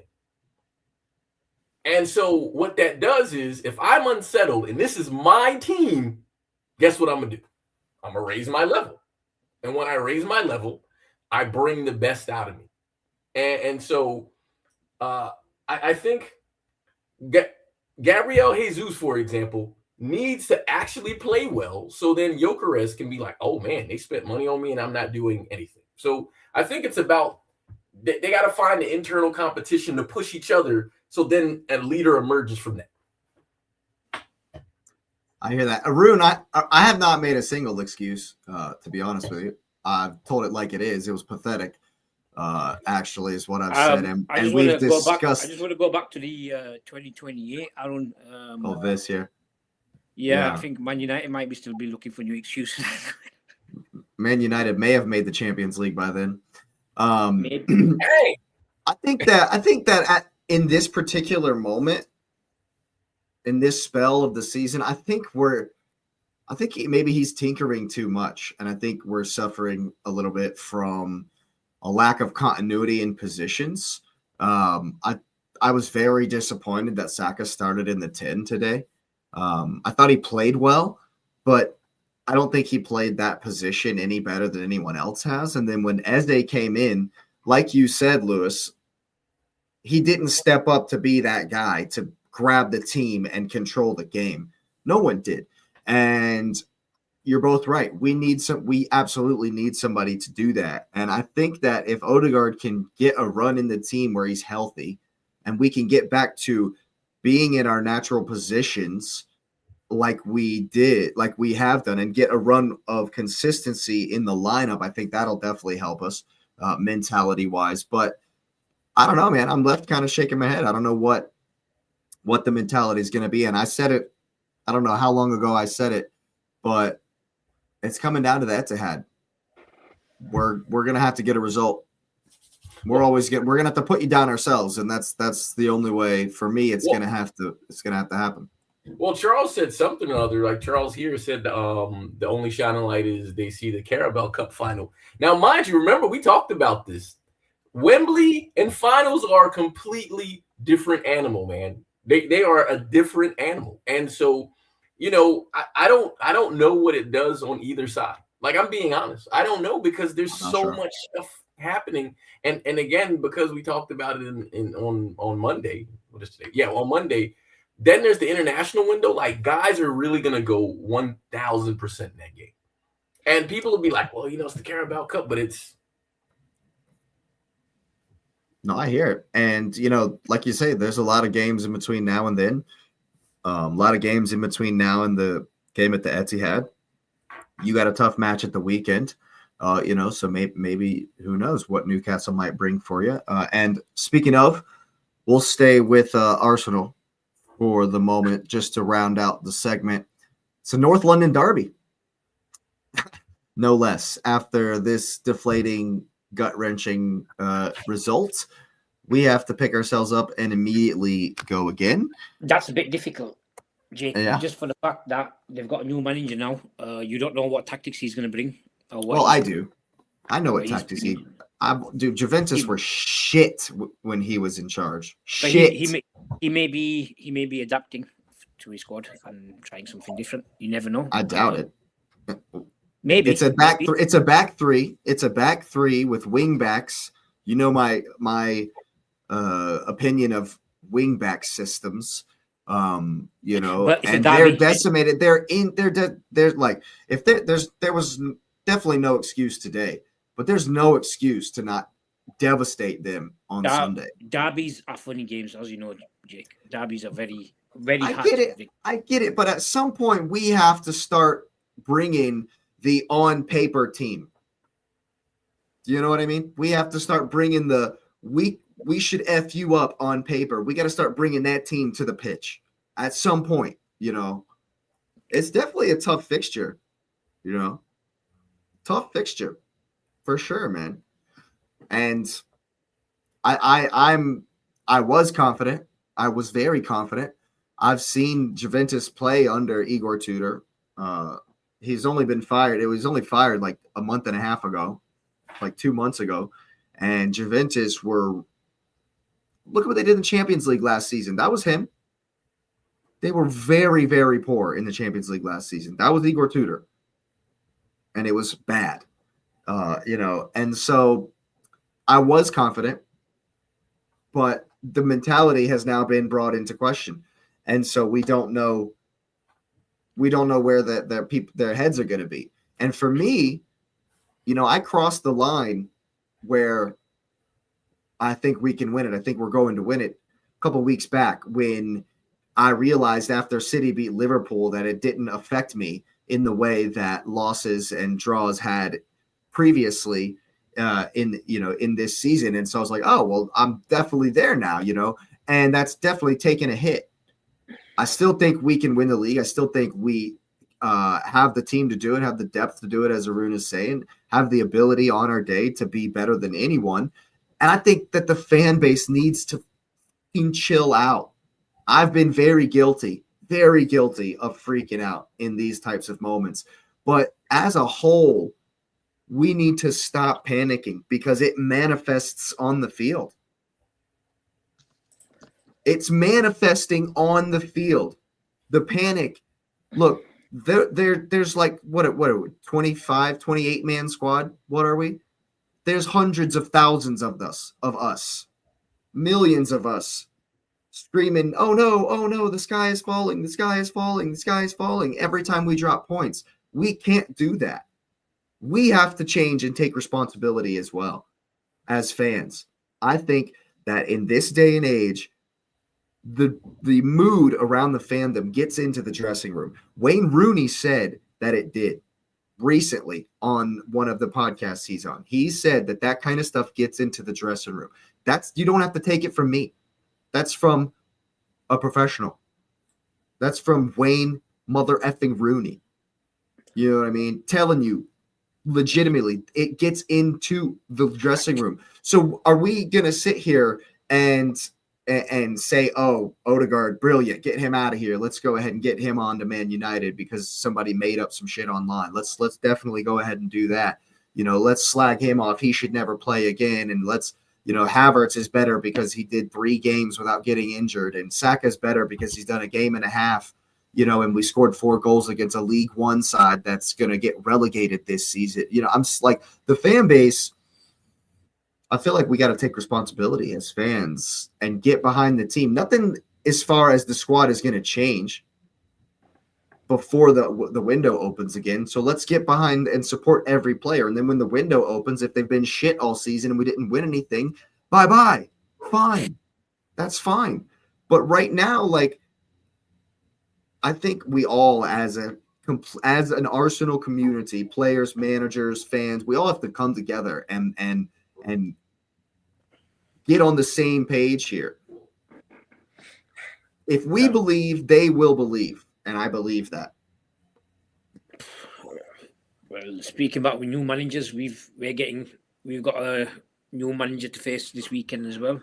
And so what that does is, if I'm unsettled and this is my team, guess what I'm going to do? I'm going to raise my level. And when I raise my level, I bring the best out of me. And so I think Gabriel Jesus, for example, needs to actually play well. So then Gyökeres can be like, oh, man, they spent money on me and I'm not doing anything. So I think it's about they got to find the internal competition to push each other. So then a leader emerges from that. I hear that. Arun, I have not made a single excuse, to be honest with you. I've told it like it is. It was pathetic, actually, is what I've said. And we've discussed. I just want to go back to the 2028, Aaron. This year. Yeah, I think Man United might still be looking for new excuses. Man United may have made the Champions League by then. Maybe. Hey, I think that in this particular moment, in this spell of the season, I think maybe he's tinkering too much, and I think we're suffering a little bit from a lack of continuity in positions. I was very disappointed that Saka started in the 10 today. I thought he played well, but I don't think he played that position any better than anyone else has. And then when Eze came in, like you said, Lewis, he didn't step up to be that guy to grab the team and control the game. No one did. And you're both right. We absolutely need somebody to do that. And I think that if Odegaard can get a run in the team where he's healthy and we can get back to being in our natural positions like we have done, and get a run of consistency in the lineup, I think that'll definitely help us mentality-wise. But I don't know, man. I'm left kind of shaking my head. I don't know what the mentality is going to be. And I said it, I don't know how long ago I said it, but it's coming down to the Etihad. We're going to have to get a result. We're going to have to put you down ourselves, and that's the only way for me. It's going to have to happen. Well, Charles said something or other. Like Charles here said, the only shining light is they see the Carabao Cup final. Now, mind you, remember we talked about this. Wembley and finals are a completely different animal, man. They are a different animal, and so I don't know what it does on either side. Like, I'm being honest, I don't know, because there's so much stuff happening, and again, because we talked about it on Monday. What is today? Yeah, on Monday. Then there's the international window. Like, guys are really going to go 1,000% in that game. And people will be like, well, it's the Carabao Cup, but it's. No, I hear it. And, like you say, there's a lot of games in between now and then. A lot of games in between now and the game at the Etihad. You got a tough match at the weekend, so maybe who knows what Newcastle might bring for you. And speaking of, we'll stay with Arsenal for the moment, just to round out the segment. It's a North London derby, no less. After this deflating, gut-wrenching result, we have to pick ourselves up and immediately go again. That's a bit difficult, Jake. Yeah. Just for the fact that they've got a new manager now. You don't know what tactics he's going to bring. Well, I do. I know what tactics Juventus were shit when he was in charge. Shit. He may be adapting to his squad and trying something different. You never know. I doubt it. Maybe it's a back. It's a back three. It's a back three with wing backs. You know my opinion of wing back systems. And they're decimated. There was definitely no excuse today, but there's no excuse to not devastate them on Sunday. Derbies are funny games, as you know, Jake. Derbies are very, very hard. I get it. But at some point, we have to start bringing the on-paper team. Do you know what I mean? We have to start bringing we should F you up on paper. We got to start bringing that team to the pitch at some point, you know. It's definitely a tough fixture, you know. Tough fixture for sure, man. And I was confident. I was very confident. I've seen Juventus play under Igor Tudor. He's only been fired. It was only fired like a month and a half ago, like 2 months ago. And Juventus look at what they did in the Champions League last season. That was him. They were very, very poor in the Champions League last season. That was Igor Tudor. And it was bad, you know. And so I was confident, but the mentality has now been brought into question. And so we don't know where their heads are going to be. And for me, you know, I crossed the line where I think we can win it. I think we're going to win it a couple weeks back when I realized after City beat Liverpool that it didn't affect me in the way that losses and draws had previously in this season. And so I was like, oh, well, I'm definitely there now, you know, and that's definitely taken a hit. I still think we can win the league. I still think we have the team to do it, have the depth to do it, as Arun is saying, have the ability on our day to be better than anyone. And I think that the fan base needs to chill out. I've been very guilty of freaking out in these types of moments. But as a whole, we need to stop panicking because it manifests on the field. It's manifesting on the field. The panic. Look, there's like, what are we, 25, 28-man squad? What are we? There's hundreds of thousands of us, millions of us screaming, oh no, the sky is falling, the sky is falling, the sky is falling every time we drop points. We can't do that. We have to change and take responsibility as well as fans. I think that in this day and age, the mood around the fandom gets into the dressing room. Wayne Rooney said that it did recently on one of the podcasts he's on. He said that kind of stuff gets into the dressing room. You don't have to take it from me. That's from a professional. That's from Wayne mother effing Rooney. You know what I mean? Telling you, legitimately, it gets into the dressing room. So are we going to sit here and say, oh, Odegaard, brilliant, get him out of here. Let's go ahead and get him on to Man United because somebody made up some shit online. Let's definitely go ahead and do that. You know, let's slag him off. He should never play again. And Havertz is better because he did 3 games without getting injured. And Saka's better because he's done a game and a half, you know, and we scored 4 goals against a League One side that's going to get relegated this season. You know, I'm just like, the fan base, I feel like we got to take responsibility as fans and get behind the team. Nothing as far as the squad is going to change before the window opens again. So let's get behind and support every player. And then when the window opens, if they've been shit all season and we didn't win anything, bye-bye. Fine. That's fine. But right now, like, I think we all as an Arsenal community, players, managers, fans, we all have to come together and get on the same page here. If we believe, they will believe. And I believe that. Well, speaking about new managers, we've got a new manager to face this weekend as well.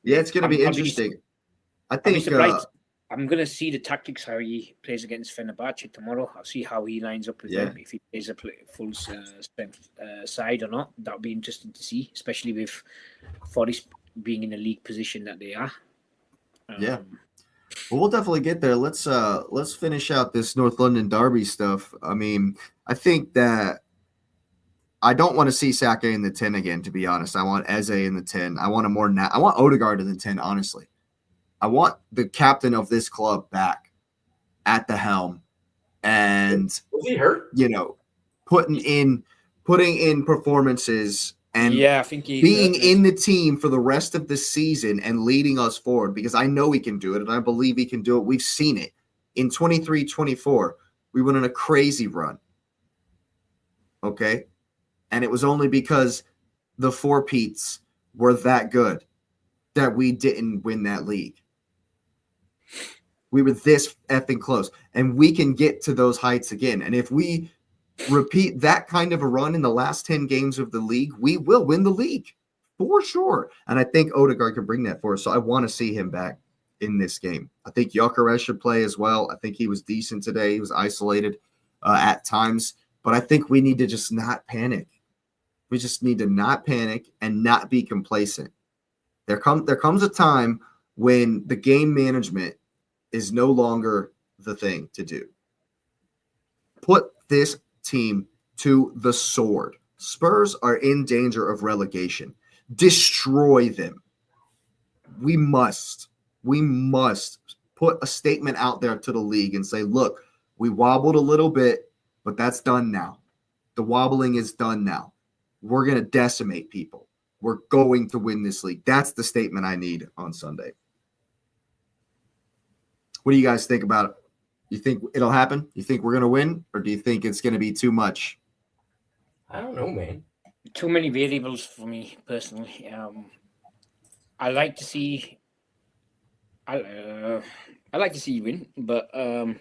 Yeah, it's going to be interesting. I think I'm going to see the tactics how he plays against Fenerbahce tomorrow. I'll see how he lines up with them, if he plays a full strength side or not. That'll be interesting to see, especially with Forest being in the league position that they are. Yeah. Well, we'll definitely get there. Let's finish out this North London derby stuff. I mean, I think that I don't want to see Saka in the 10 again, to be honest. I want Eze in the 10. I want I want Odegaard in the 10, honestly. I want the captain of this club back at the helm, and was he hurt? You know, putting in performances And yeah, I think he's being in the team for the rest of the season and leading us forward, because I know he can do it and I believe he can do it. We've seen it. In 23-24, we went on a crazy run. Okay? And it was only because the four Pete's were that good that we didn't win that league. We were this effing close. And we can get to those heights again. And if we repeat that kind of a run in the last 10 games of the league, we will win the league for sure. And I think Odegaard can bring that for us. So I want to see him back in this game. I think Gyökeres should play as well. I think he was decent today. He was isolated at times. But I think we need to just not panic. We just need to not panic and not be complacent. There comes a time when the game management is no longer the thing to do. Put this team to the sword. Spurs are in danger of relegation. Destroy them. We must put a statement out there to the league and say, look, we wobbled a little bit, but that's done now. The wobbling is done now. We're going to decimate people. We're going to win this league. That's the statement I need on Sunday. What do you guys think about it? You think it'll happen? You think we're going to win? Or do you think it's going to be too much? I don't know, man. Too many variables for me personally. I like to see you win, but I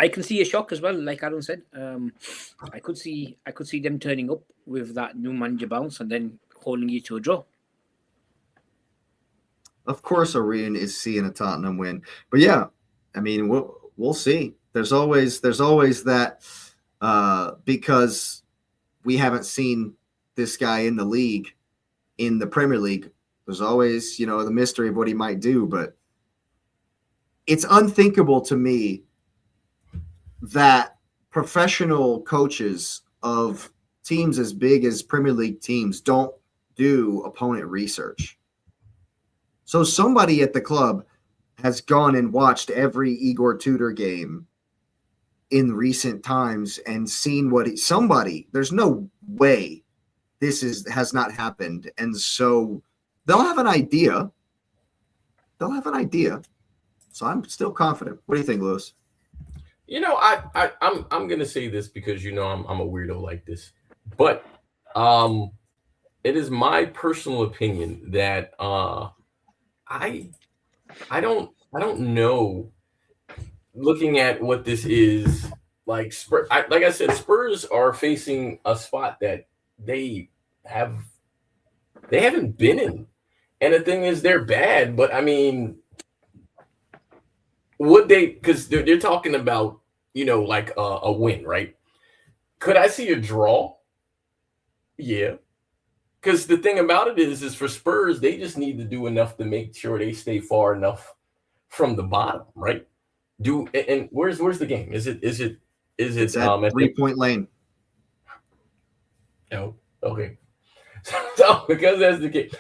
can see a shock as well. Like Aaron said, I could see them turning up with that new manager bounce and then holding you to a draw. Of course, Areen is seeing a Tottenham win, but yeah, I mean we'll see. There's always that because we haven't seen this guy in the league, in the Premier League. There's always the mystery of what he might do, but it's unthinkable to me that professional coaches of teams as big as Premier League teams don't do opponent research. So somebody at the club has gone and watched every Igor Tudor game in recent times and seen there's no way this has not happened. And so they'll have an idea. So I'm still confident. What do you think, Lewis? I'm gonna say this because I'm a weirdo like this, but it is my personal opinion that I don't know. Looking at what this is like, like I said, Spurs are facing a spot that they haven't been in, and the thing is, they're bad. But I mean, would they? Because they're talking about like a win, right? Could I see a draw? Yeah. Because the thing about it is for Spurs, they just need to do enough to make sure they stay far enough from the bottom, right? And where's the game? Is it at 3-point lane? No, okay. So because that's the case,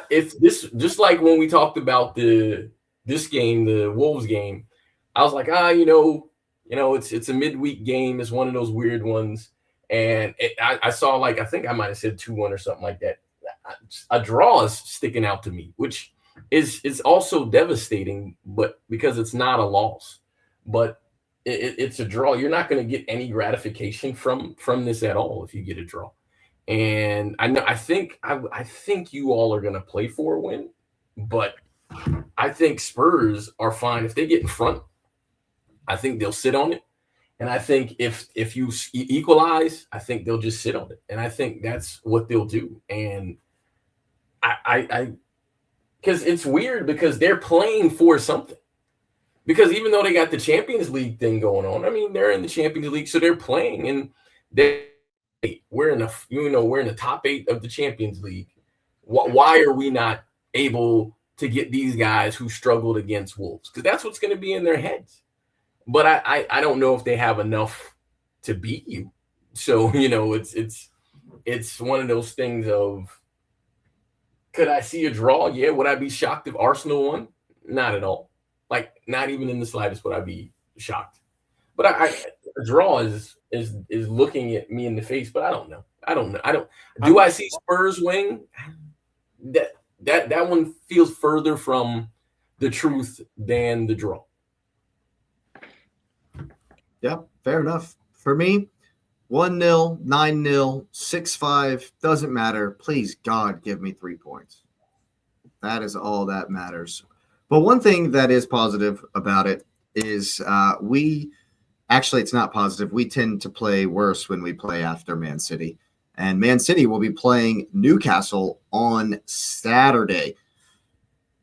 if this just like when we talked about this game, the Wolves game, I was like, it's a midweek game. It's one of those weird ones. And I saw I think I might have said 2-1 or something like that. A draw is sticking out to me, which is also devastating, but because it's not a loss, but it's a draw. You're not going to get any gratification from this at all if you get a draw. And I think you all are going to play for a win, but I think Spurs are fine if they get in front. I think they'll sit on it. And I think if you equalize, I think they'll just sit on it. And I think that's what they'll do. And I because it's weird because they're playing for something. Because even though they got the Champions League thing going on, I mean, they're in the Champions League, so they're playing. And we're in the top 8 of the Champions League. Why are we not able to get these guys who struggled against Wolves? Because that's what's going to be in their heads. But I don't know if they have enough to beat you. So, it's one of those things of, could I see a draw? Yeah. Would I be shocked if Arsenal won? Not at all. Like, not even in the slightest would I be shocked. But a draw is looking at me in the face. But I don't know. Do I see Spurs win? That one feels further from the truth than the draw. Yeah, fair enough. For me, 1-0, 9-0, 6-5, doesn't matter. Please, God, give me 3 points. That is all that matters. But one thing that is positive about it is it's not positive. We tend to play worse when we play after Man City. And Man City will be playing Newcastle on Saturday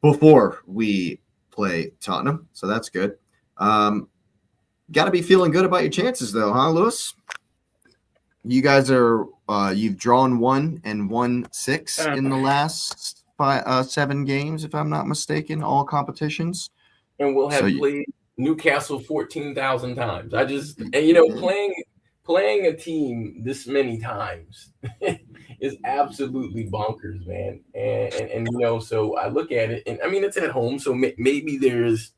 before we play Tottenham. So that's good. Got to be feeling good about your chances, though, huh, Lewis? You guys are you've drawn 1 and won 6 in the last 7 games, if I'm not mistaken, all competitions. And we'll have played Newcastle 14,000 times. Playing a team this many times is absolutely bonkers, man. And so I look at it, and I mean, it's at home, so maybe there's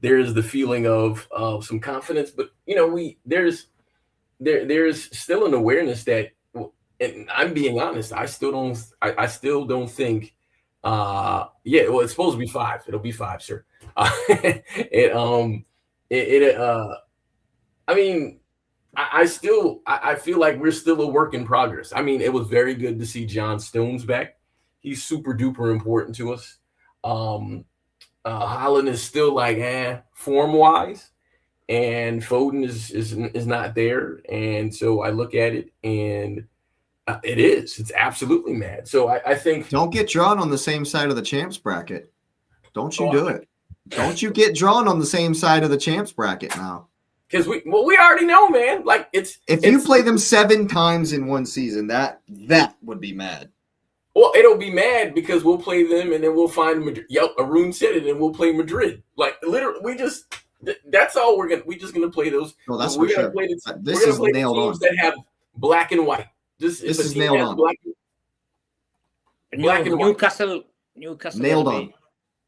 the feeling of some confidence, but there's still an awareness that, and I'm being honest, I still don't think it's supposed to be 5. It'll be 5, sir. I mean, I feel like we're still a work in progress. I mean, it was very good to see John Stones back. He's super duper important to us. Haaland is still like form wise, and Foden is not there. And so I look at it, and it's absolutely mad. So I think, don't get drawn on the same side of the champs bracket. Don't you do it. Don't you get drawn on the same side of the champs bracket now. Because we already know, man. Like if you play them 7 times in one season, that would be mad. Well, it'll be mad because we'll play them and then we'll find Madrid. Yep, Arun said it, and we'll play Madrid. Like literally, that's all we're gonna play those. No, that's for sure. This is nailed on. That have black and white. This is nailed on. Black and Newcastle nailed on.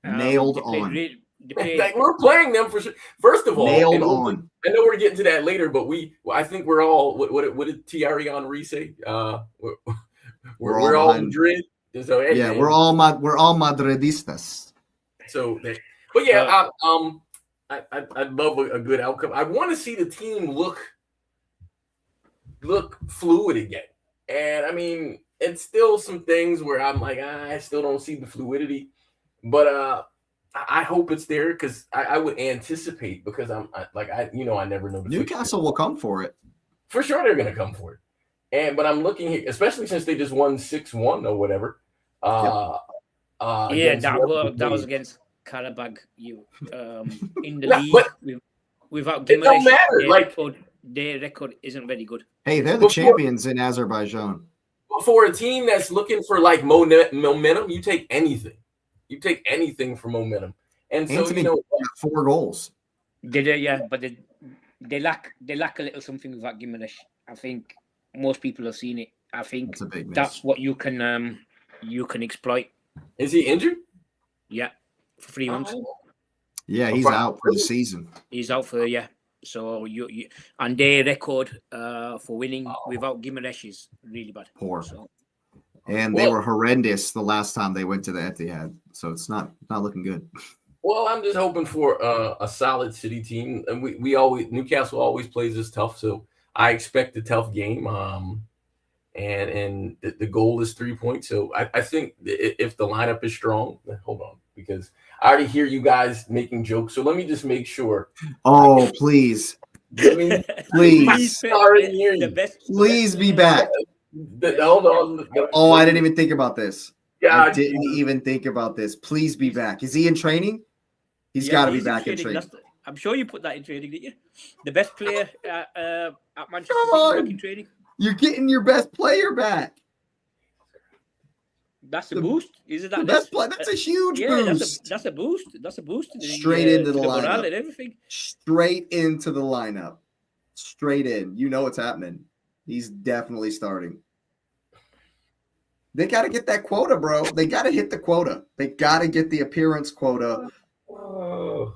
Nailed on. Like we're playing them for sure. First of all, nailed on. I know we're getting to that later, but I think we're all. What did Thierry Henry say? We're all Madrid. So, we're all Madridistas. So, but yeah, I'd love a good outcome. I want to see the team look fluid again. And I mean, it's still some things where I'm like, I still don't see the fluidity, but I hope it's there because I would anticipate, because I never know. Newcastle will come for it. For sure, they're going to come for it. But I'm looking here, especially since they just won 6-1 or whatever. That was against Karabag. In the league without Gimenez. It don't matter. Their record isn't very good. Hey, they're the champions in Azerbaijan. For a team that's looking for like momentum, you take anything. You take anything for momentum. And Anthony got 4 goals. But they lack a little something with that Gimenez. I think most people have seen it. I think that's what you can exploit. Is he injured? Yeah, for 3 months. Yeah, he's out for the season. He's out for So you and their record for winning without Gimenez is really bad. Poor. And they were horrendous the last time they went to the Etihad, so it's not looking good. Well, I'm just hoping for a solid City team, and Newcastle always plays us tough, so I expect a tough game. And the goal is 3 points. So I think if the lineup is strong, hold on, because I already hear you guys making jokes. So let me just make sure. Oh, please. Please. Please be back. Hold on. Oh, I didn't even think about this. Yeah, I didn't even think about this. Please be back. Is he in training? He's got to be back in training. I'm sure you put that in training, didn't you? The best player at Manchester City back in training. You're getting your best player back. That's a boost. Isn't that best play? That's a huge boost. That's a boost. That's a boost. Straight into the lineup and everything. Straight into the lineup. Straight in. You know what's happening. He's definitely starting. They got to get that quota, bro. They got to hit the quota. They got to get the appearance quota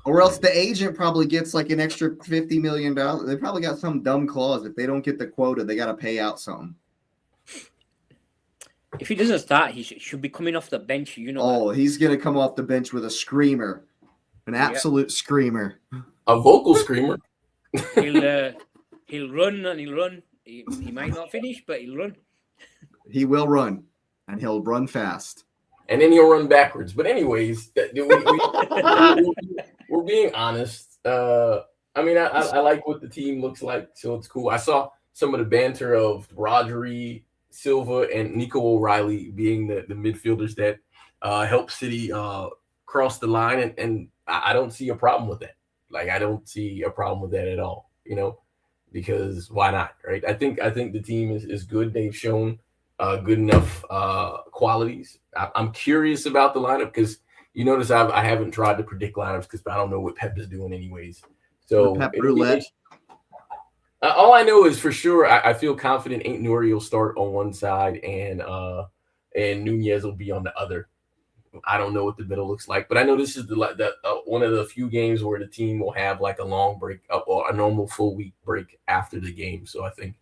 Or else the agent probably gets like an extra $50 million. They probably got some dumb clause. If they don't get the quota, they got to pay out something. If he doesn't start, he should be coming off the bench. You know. Oh, he's going to come off the bench with a screamer. An absolute screamer. A vocal screamer. He'll run and he'll run. He might not finish, but he'll run. He will run, and he'll run fast. And then he'll run backwards. But anyways, we're being honest. I mean, I like what the team looks like, so it's cool. I saw some of the banter of Rodri, Silva, and Nico O'Reilly being the midfielders that help City cross the line, and I don't see a problem with that. Like, I don't see a problem with that at all, you know, because why not, right? I think the team is good. They've shown good enough qualities. I'm curious about the lineup because you notice I haven't tried to predict lineups because I don't know what Pep is doing anyways. So Pep roulette. All I know is for sure I feel confident Ain't Nuri will start on one side and Nunez will be on the other. I don't know what the middle looks like, but I know this is the one of the few games where the team will have like a long break or a normal full week break after the game. So I think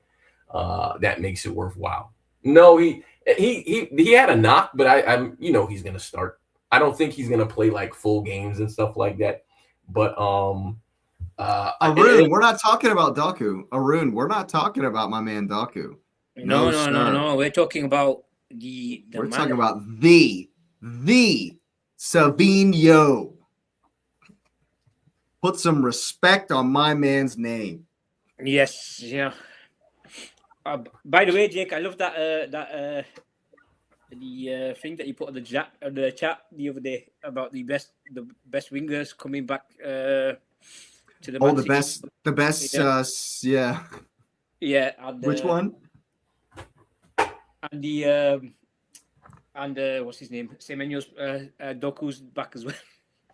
that makes it worthwhile. No, he had a knock, but I'm he's gonna start. I don't think he's gonna play like full games and stuff like that. But Arun, we're not talking about Doku. Arun, we're not talking about my man Doku. No. We're talking about the we're talking about the Savinho. Put some respect on my man's name. Yes, yeah. By the way, Jake, I love that the thing that you put on the chat the other day about the best wingers coming back to the. Oh, the best. Yeah. Yeah. Which one? And the what's his name? Semenyo's Doku's back as well.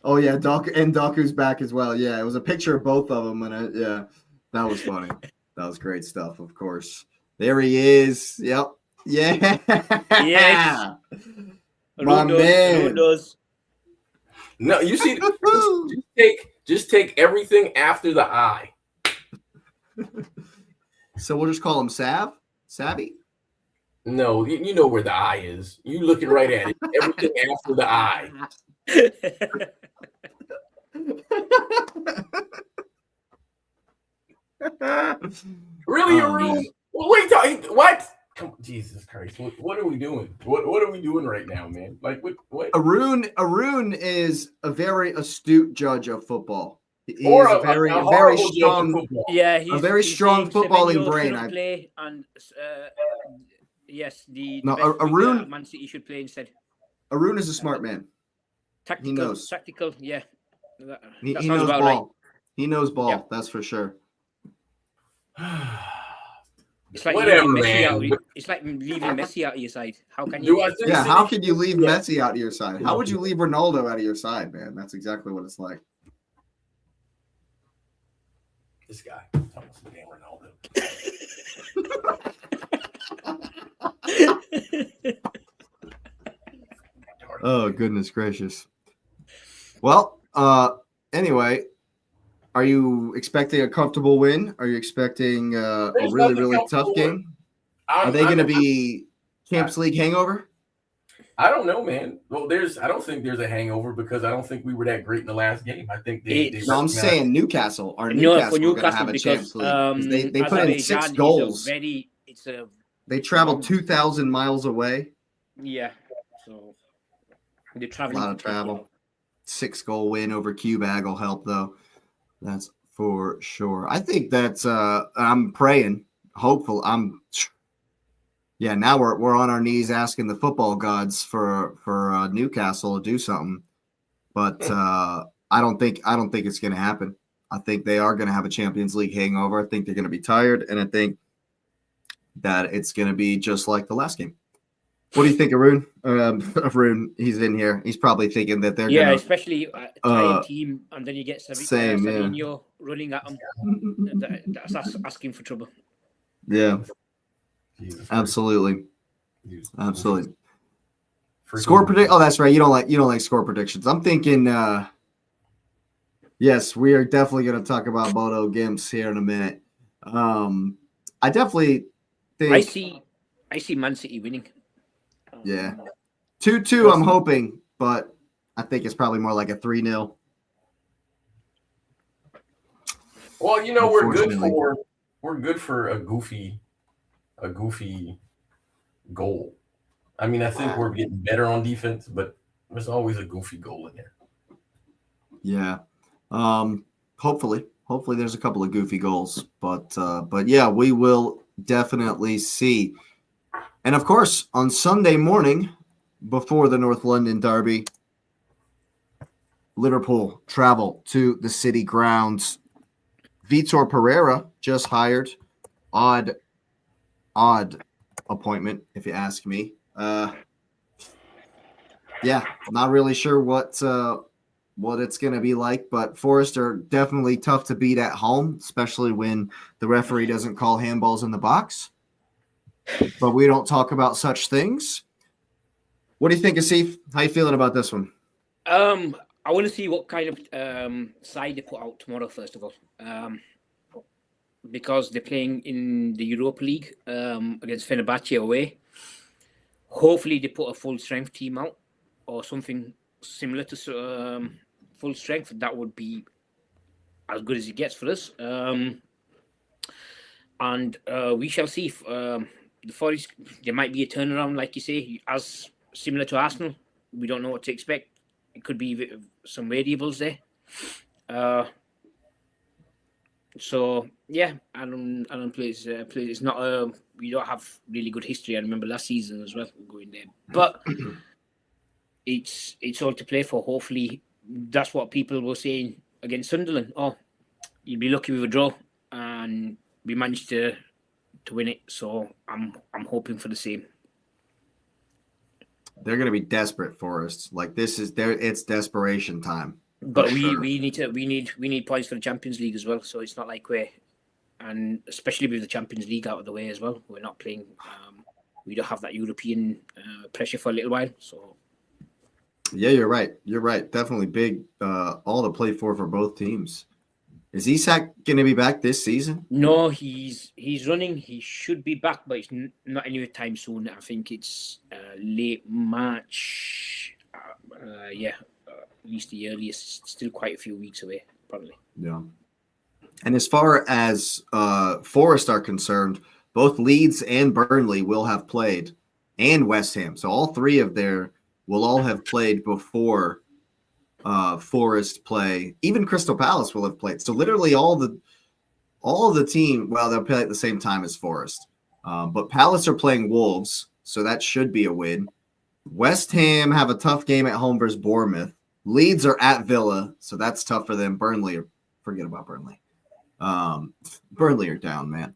Oh yeah, Doku's back as well. Yeah, it was a picture of both of them, and that was funny. That was great stuff. Of course, there he is. Yep. Yeah. Yes. My man. No, you see, just take everything after the I. So we'll just call him Savvy. No, you know where the I is. You looking right at it. Everything after the I. Really, Arun? What? Come on, Jesus Christ! What are we doing? What are we doing right now, man? Like what? Arun is a very astute judge of football. He's a very strong. Yeah, a very strong footballing brain. Play and yes, Arun. Man City should play instead. Arun is a smart man. Tactical. Yeah, he knows ball. Right. He knows ball. Yeah. That's for sure. It's like it's like leaving Messi out of your side. How can you? How can you leave Messi out of your side? How would you leave Ronaldo out of your side, man? That's exactly what it's like. This guy, Thomas damn Ronaldo. Oh goodness gracious. Well, anyway. Are you expecting a comfortable win? Are you expecting a really, really tough game? Are they going to be Champions League hangover? I don't know, man. Well, I don't think there's a hangover because I don't think we were that great in the last game. I think I'm saying Newcastle. Are Newcastle going to have a Champions League? They put in 6 goals. They traveled 2,000 miles away. Yeah. So they traveled. A lot of travel. 6-goal win over Q-Bag will help, though. That's for sure. I think that's I'm praying, hopeful. Now we're on our knees asking the football gods for Newcastle to do something. But I don't think it's going to happen. I think they are going to have a Champions League hangover. I think they're going to be tired, and I think that it's going to be just like the last game. What do you think, Arun? Arun, he's in here. He's probably thinking that they're gonna, especially a tired team, and then you get Savinho running at them. That's asking for trouble. Yeah, absolutely. Score predict. Oh, that's right. You don't like score predictions. I'm thinking Yes, we are definitely going to talk about Bodo Gimps here in a minute. I definitely I think, see, I see Man City winning. yeah, 2-2. I'm hoping, but I think it's probably more like a 3-0. Well, you know, we're Unfortunately. good for a goofy goal. I mean, I think we're getting better on defense, but there's always a goofy goal in there. Yeah. Hopefully there's a couple of goofy goals, but yeah, we will definitely see. And of course, on Sunday morning, before the North London derby, Liverpool travel to the City grounds. Vitor Pereira just hired. Odd appointment, if you ask me. Yeah, not really sure what it's going to be like, but Forest are definitely tough to beat at home, especially when the referee doesn't call handballs in the box. But we don't talk about such things. What do you think, Asif? How you feeling about this one? I want to see what kind of side they put out tomorrow, first of all. Because they're playing in the Europa League against Fenerbahce away. Hopefully, they put a full strength team out or something similar to full strength. That would be as good as it gets for us. And we shall see if the Forest, there might be a turnaround, like you say, as similar to Arsenal. We don't know what to expect. It could be some variables there. So yeah, Alan plays. It's not. We don't have really good history. I remember last season as well going there, but it's all to play for. Hopefully, that's what people were saying against Sunderland. Oh, you'd be lucky with a draw, and we managed to win it. So I'm hoping for the same. They're going to be desperate, Forest. Like this is it's desperation time. But we need points for the Champions League as well. So it's not like and especially with the Champions League out of the way as well, we're not playing. We don't have that European pressure for a little while. So yeah, you're right. You're right. Definitely big. All to play for both teams. Is Isak going to be back this season? No, he's running. He should be back, but it's not anytime soon. I think it's late March. At least the earliest. Still quite a few weeks away, probably. Yeah. And as far as Forest are concerned, both Leeds and Burnley will have played, and West Ham. So all three of will all have played before Forest play. Even Crystal Palace will have played. So literally all of the team, well, they'll play at the same time as Forest. But Palace are playing Wolves, so that should be a win. West Ham have a tough game at home versus Bournemouth. Leeds are at Villa, so that's tough for them. Burnley, forget about Burnley. Burnley are down, man.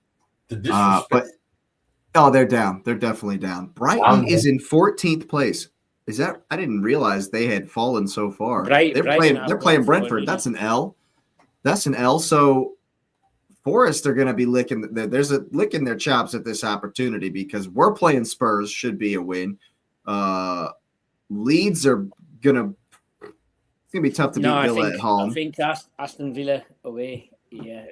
But they're down. They're definitely down. Brighton is in 14th place. Is that? I didn't realize they had fallen so far. They're playing Brentford. That's an L. That's an L. So Forest are going to be licking their chops at this opportunity because we're playing Spurs. Should be a win. Leeds are gonna. It's gonna be tough to beat Villa at home. I think Aston Villa away. Yeah.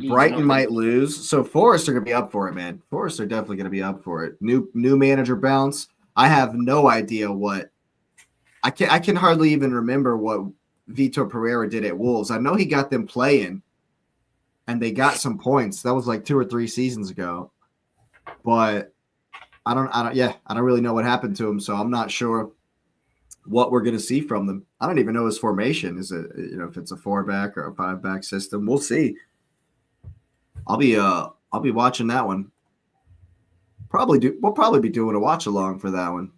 Brighton might lose, so Forest are gonna be up for it, man. Forest are definitely gonna be up for it. New manager bounce. I have no idea what. I can hardly even remember what Vitor Pereira did at Wolves. I know he got them playing, and they got some points. That was like 2 or 3 seasons ago, but I don't really know what happened to him, so I'm not sure what we're going to see from them. I don't even know his formation. Is it, if it's a 4-back or a 5-back system? We'll see. I'll be watching that one. We'll probably be doing a watch along for that one.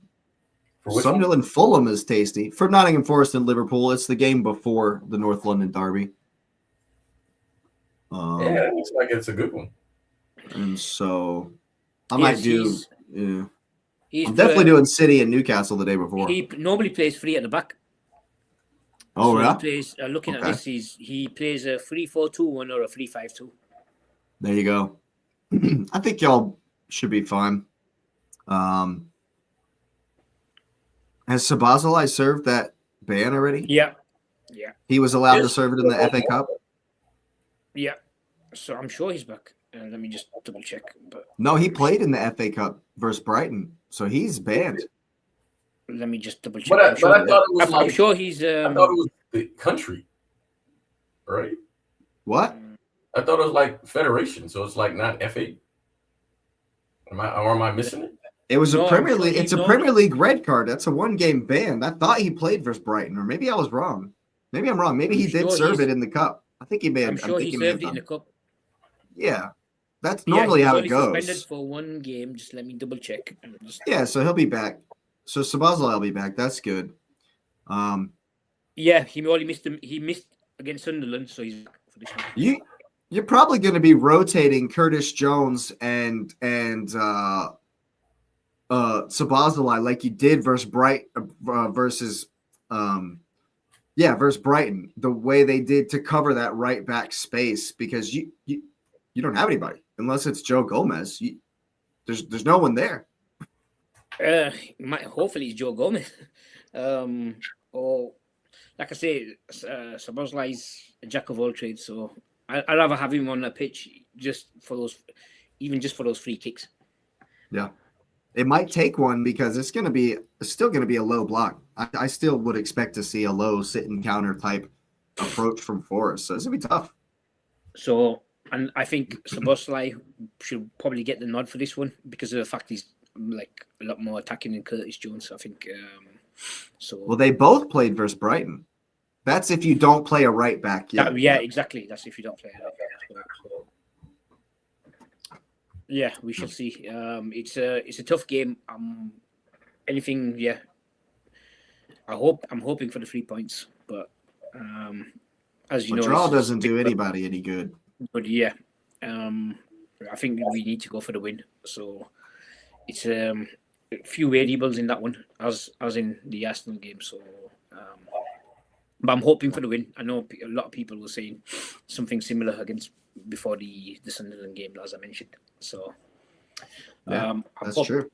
Sunderland Fulham is tasty. For Nottingham Forest and Liverpool, it's the game before the North London derby. It looks like it's a good one. And so I might do. Yeah. I'm definitely doing City and Newcastle the day before. He normally plays 3 at the back. Oh, so yeah? He plays, looking at this, he plays a 3-4-2-1 or a 3-5-2. There you go. I think y'all should be fine. Has Sabazalai served that ban already? Yeah. Yeah. He was allowed to serve it in the FA Cup. Yeah. So I'm sure he's back. Let me just double check. But No, he played in the FA Cup versus Brighton, so he's banned. let me just double check. But I thought it was I'm sure he's. I thought it was the country, right? What? I thought it was like federation, so it's like not FA. Am I missing it? It was No, a Premier I'm sure League. he It's a knows. Premier League red card. That's a 1-game ban. I thought he played versus Brighton, or maybe I was wrong. Maybe I'm wrong. Maybe I'm he did sure serve he's- it in the cup. I think he may have. I'm sure he think may have served it in done. the cup. Yeah, that's Yeah, normally he was how it only suspended goes. for 1 game. Just let me double check. Yeah, so he'll be back. So Szoboszlai will be back. That's good. Yeah, he only missed him. He missed against Sunderland, so he's back for this one. You're probably going to be rotating Curtis Jones and Szoboszlai like you did versus versus Brighton, the way they did to cover that right back space, because you don't have anybody unless it's Joe Gomez. There's no one there. Hopefully it's Joe Gomez. Or like I say, Szoboszlai's a jack of all trades, so I'd rather have him on the pitch just for those free kicks. Yeah. It might take one because it's still going to be a low block. I still would expect to see a low sit and counter type approach from Forrest. So it's going to be tough. So, and I think Szoboszlai should probably get the nod for this one because of the fact he's like a lot more attacking than Curtis Jones. I think. Well, they both played versus Brighton. That's if you don't play a right back. Yeah, exactly. That's if you don't play a right back. Yeah, we shall see. It's a tough game. Anything, yeah. I'm hoping for the 3 points, but as you know, draw doesn't do anybody any good. But yeah, I think we need to go for the win. So it's a few variables in that one, as in the Arsenal game. So, but I'm hoping for the win. I know a lot of people were saying something similar before the Sunderland game, as I mentioned. So, that's true.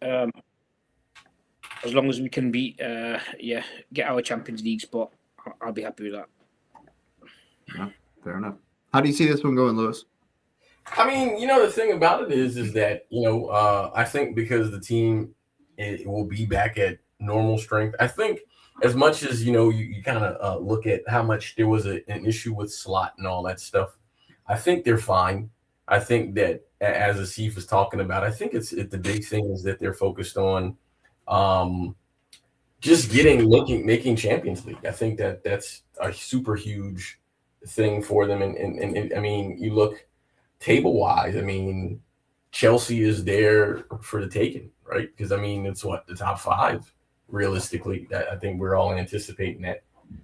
As long as we can get our Champions League spot, I'll be happy with that. Yeah, fair enough. How do you see this one going, Lewis? I mean, the thing about it is that I think because the team it will be back at normal strength. I think as much as you kind of look at how much there was an issue with slot and all that stuff. I think they're fine. I think that, as Asif was talking about, I think the big thing is that they're focused on just making Champions League. I think that's a super huge thing for them. And I mean, you look table wise. I mean, Chelsea is there for the taking, right? Because I mean, it's the top 5 realistically. I think we're all anticipating that.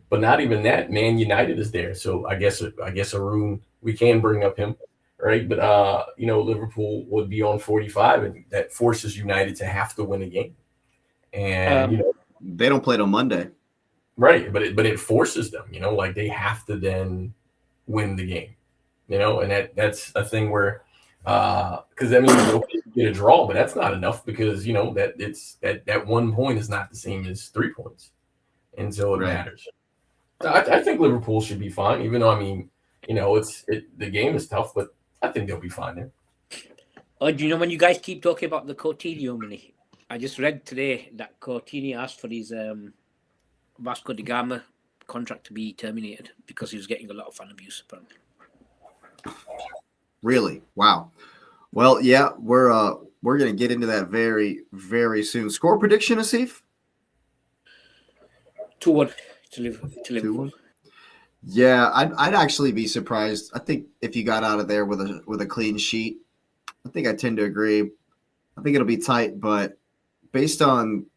But not even that. Man United is there, so I guess Arun, we can bring up him, right? But Liverpool would be on 45, and that forces United to have to win a game. And they don't play it on Monday, right? But it forces them, like they have to then win the game, and that's a thing where because I mean you get a draw, but that's not enough because that it's that 1 point is not the same as 3 points, and so it matters. I think Liverpool should be fine, even though I mean, the game is tough, but I think they'll be fine there. Do you know when you guys keep talking about the Coutinho money? I just read today that Coutinho asked for his Vasco da Gama contract to be terminated because he was getting a lot of fan abuse. Apparently. Really? Wow. Well, yeah, we're gonna get into that very, very soon. Score prediction, Asif? 2-1 to Liverpool. 2-1. Yeah, I'd actually be surprised. I think if you got out of there with a clean sheet, I think I tend to agree. I think it'll be tight, but based on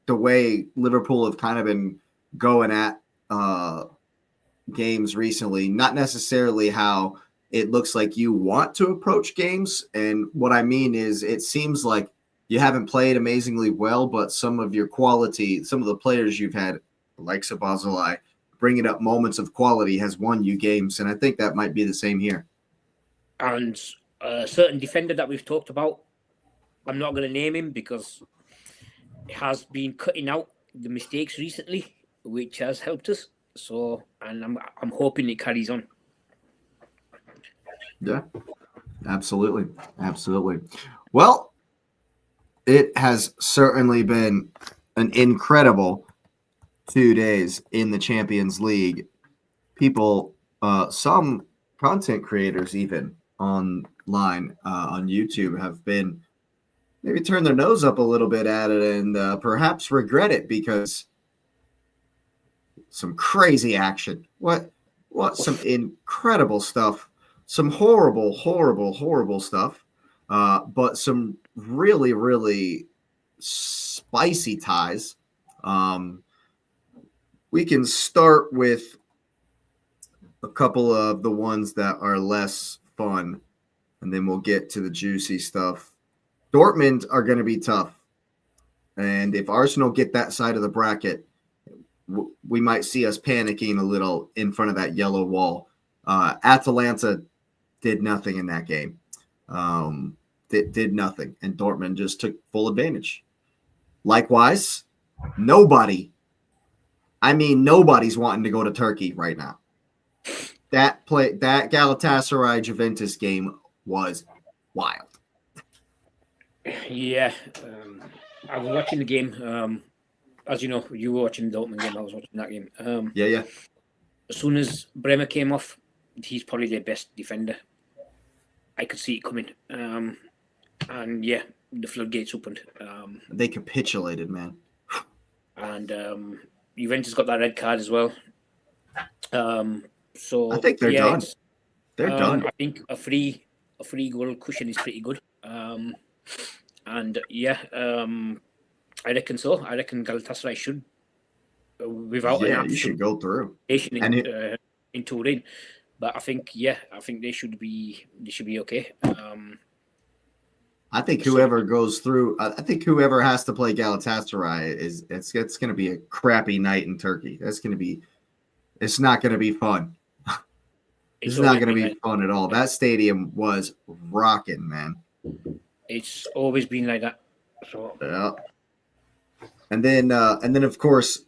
the way Liverpool have kind of been going at games recently, not necessarily how it looks like you want to approach games. And what I mean is it seems like you haven't played amazingly well, but some of your quality, some of the players you've had, like Szoboszlai, bringing up moments of quality has won you games. And I think that might be the same here. And a certain defender that we've talked about, I'm not going to name him because he has been cutting out the mistakes recently, which has helped us. So and I'm hoping it carries on. Yeah, absolutely. Well, it has certainly been an incredible 2 days in the Champions League. People, some content creators even online on YouTube have been maybe turn their nose up a little bit at it and perhaps regret it because some crazy action. What some incredible stuff. Some horrible stuff. But some really, really spicy ties. We can start with a couple of the ones that are less fun, and then we'll get to the juicy stuff. Dortmund are going to be tough. And if Arsenal get that side of the bracket, we might see us panicking a little in front of that yellow wall. Atalanta did nothing in that game. Did nothing. And Dortmund just took full advantage. Likewise, nobody's wanting to go to Turkey right now. That Galatasaray Juventus game was wild. Yeah, I was watching the game. As you know, you were watching the Dortmund game. I was watching that game. Yeah. As soon as Bremer came off, he's probably their best defender. I could see it coming. And yeah, the floodgates opened. They capitulated, man. And Juventus got that red card as well. So I think they're done. They're done. I think a free goal cushion is pretty good. And yeah, I reckon so. I reckon Galatasaray should, without an absolute, you should go through in Turin. But I think they should be okay. I think whoever goes through, I think whoever has to play Galatasaray it's going to be a crappy night in Turkey. It's not going to be fun. It's not going to be fun at all. That stadium was rocking, man. It's always been like that. So yeah. And then of course,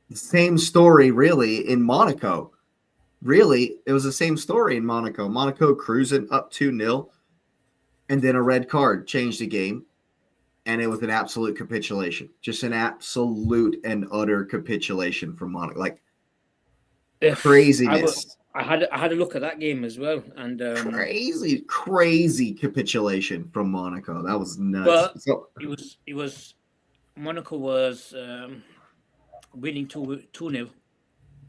the same story really in Monaco. Really, it was the same story in Monaco. Monaco cruising up 2-0, and then a red card changed the game, and it was an absolute capitulation. Just an absolute and utter capitulation from Monaco. Like craziness. I had a look at that game as well, and crazy capitulation from Monaco. That was nuts. But it was Monaco was winning 2-0.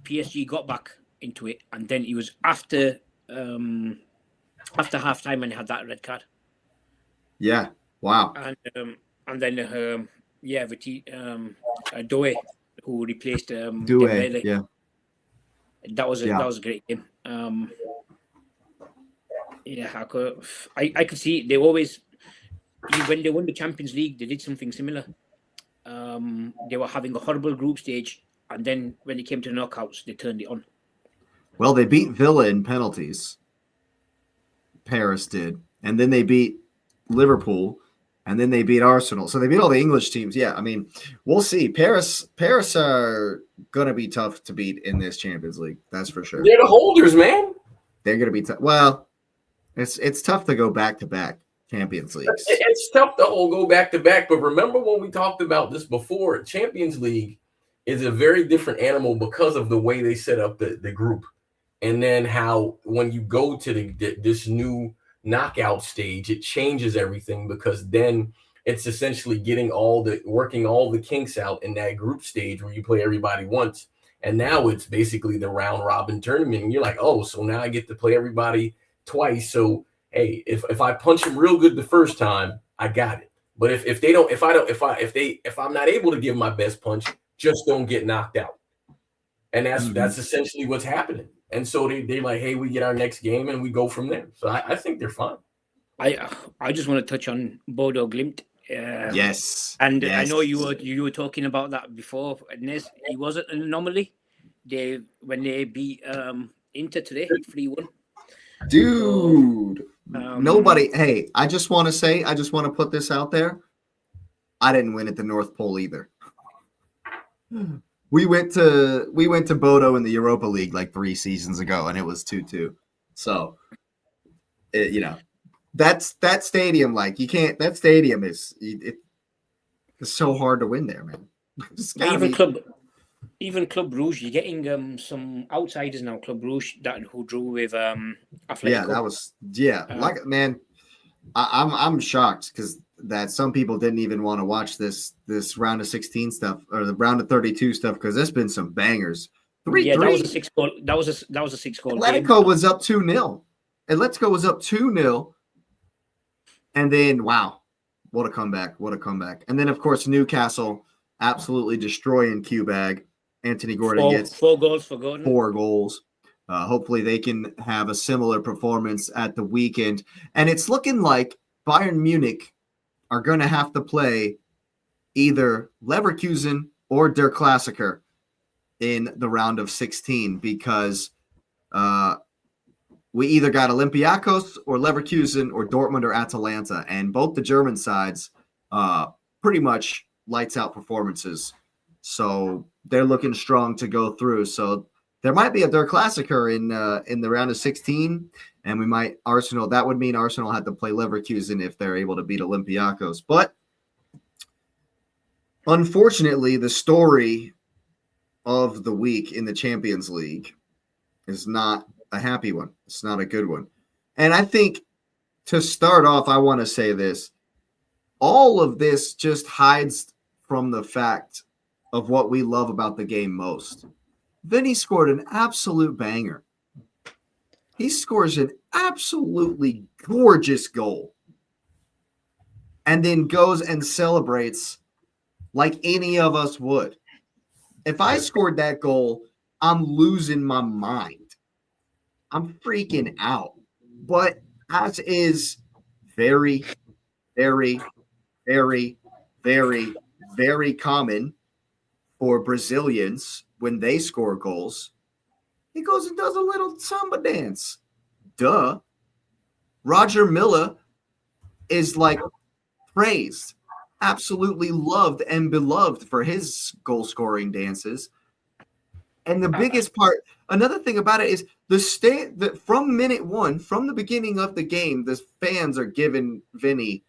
PSG got back into it, and then it was after half time when they had that red card. Yeah. Wow. And then Doué, who replaced Doué. Yeah. That was a great game. I could see they always, when they won the Champions League, they did something similar. They were having a horrible group stage, and then when they came to the knockouts, they turned it on. Well, they beat Villa in penalties. Paris did, and then they beat Liverpool, and then they beat Arsenal. So they beat all the English teams. Yeah, I mean, we'll see. Paris are going to be tough to beat in this Champions League. That's for sure. They're the holders, man. They're going to be tough. Well, it's tough to go back-to-back Champions Leagues. It's tough to go back-to-back, but remember when we talked about this before, Champions League is a very different animal because of the way they set up the group. And then how when you go to this new knockout stage, it changes everything because then it's essentially working all the kinks out in that group stage where you play everybody once. And now it's basically the round robin tournament. And you're like, oh, so now I get to play everybody twice. So, hey, if I punch them real good the first time, I got it. But if I'm not able to give my best punch, just don't get knocked out. And that's essentially what's happening. And so they're like, hey, we get our next game and we go from there. So I think they're fine. I just want to touch on Bodo Glimt. Yes. And yes. I know you were talking about that before. Nez, he wasn't an anomaly. When they beat Inter today, 3-1. Dude. Nobody. Hey, I just want to put this out there. I didn't win at the North Pole either. We went to Bodo in the Europa League like 3 seasons ago, and it was 2-2. So, that stadium, like you can't. That stadium is it's so hard to win there, man. Even Club Rouge, you're getting some outsiders now. Club Rouge who drew with Atletico. Yeah, that was man. I'm shocked because that some people didn't even want to watch this round of 16 stuff or the round of 32 stuff because there's been some bangers. 3-3. Yeah, that was a 6 goal. That was a 6 goal. Atletico game. was up 2-0. Atletico was up 2-0, and then wow, what a comeback! What a comeback! And then of course Newcastle absolutely destroying Q-Bag. Anthony Gordon gets 4 goals for Gordon. 4 goals. Hopefully they can have a similar performance at the weekend. And it's looking like Bayern Munich are going to have to play either Leverkusen or Der Klassiker in the round of 16 because we either got Olympiacos or Leverkusen or Dortmund or Atalanta. And both the German sides pretty much lights out performances. So they're looking strong to go through. So there might be a Der Klassiker in the round of 16, and we might Arsenal. That would mean Arsenal had to play Leverkusen if they're able to beat Olympiacos. But unfortunately, the story of the week in the Champions League is not a happy one. It's not a good one. And I think to start off, I want to say this. All of this just hides from the fact of what we love about the game most. Vinny scored an absolute banger. He scores an absolutely gorgeous goal and then goes and celebrates like any of us would. If I scored that goal, I'm losing my mind. I'm freaking out. But as is very, very, very, very, very common for Brazilians when they score goals, he goes and does a little samba dance. Duh. Roger Milla is like praised, absolutely loved and beloved for his goal scoring dances. And the biggest part, another thing about it is that from minute 1, from the beginning of the game, the fans are giving Vinny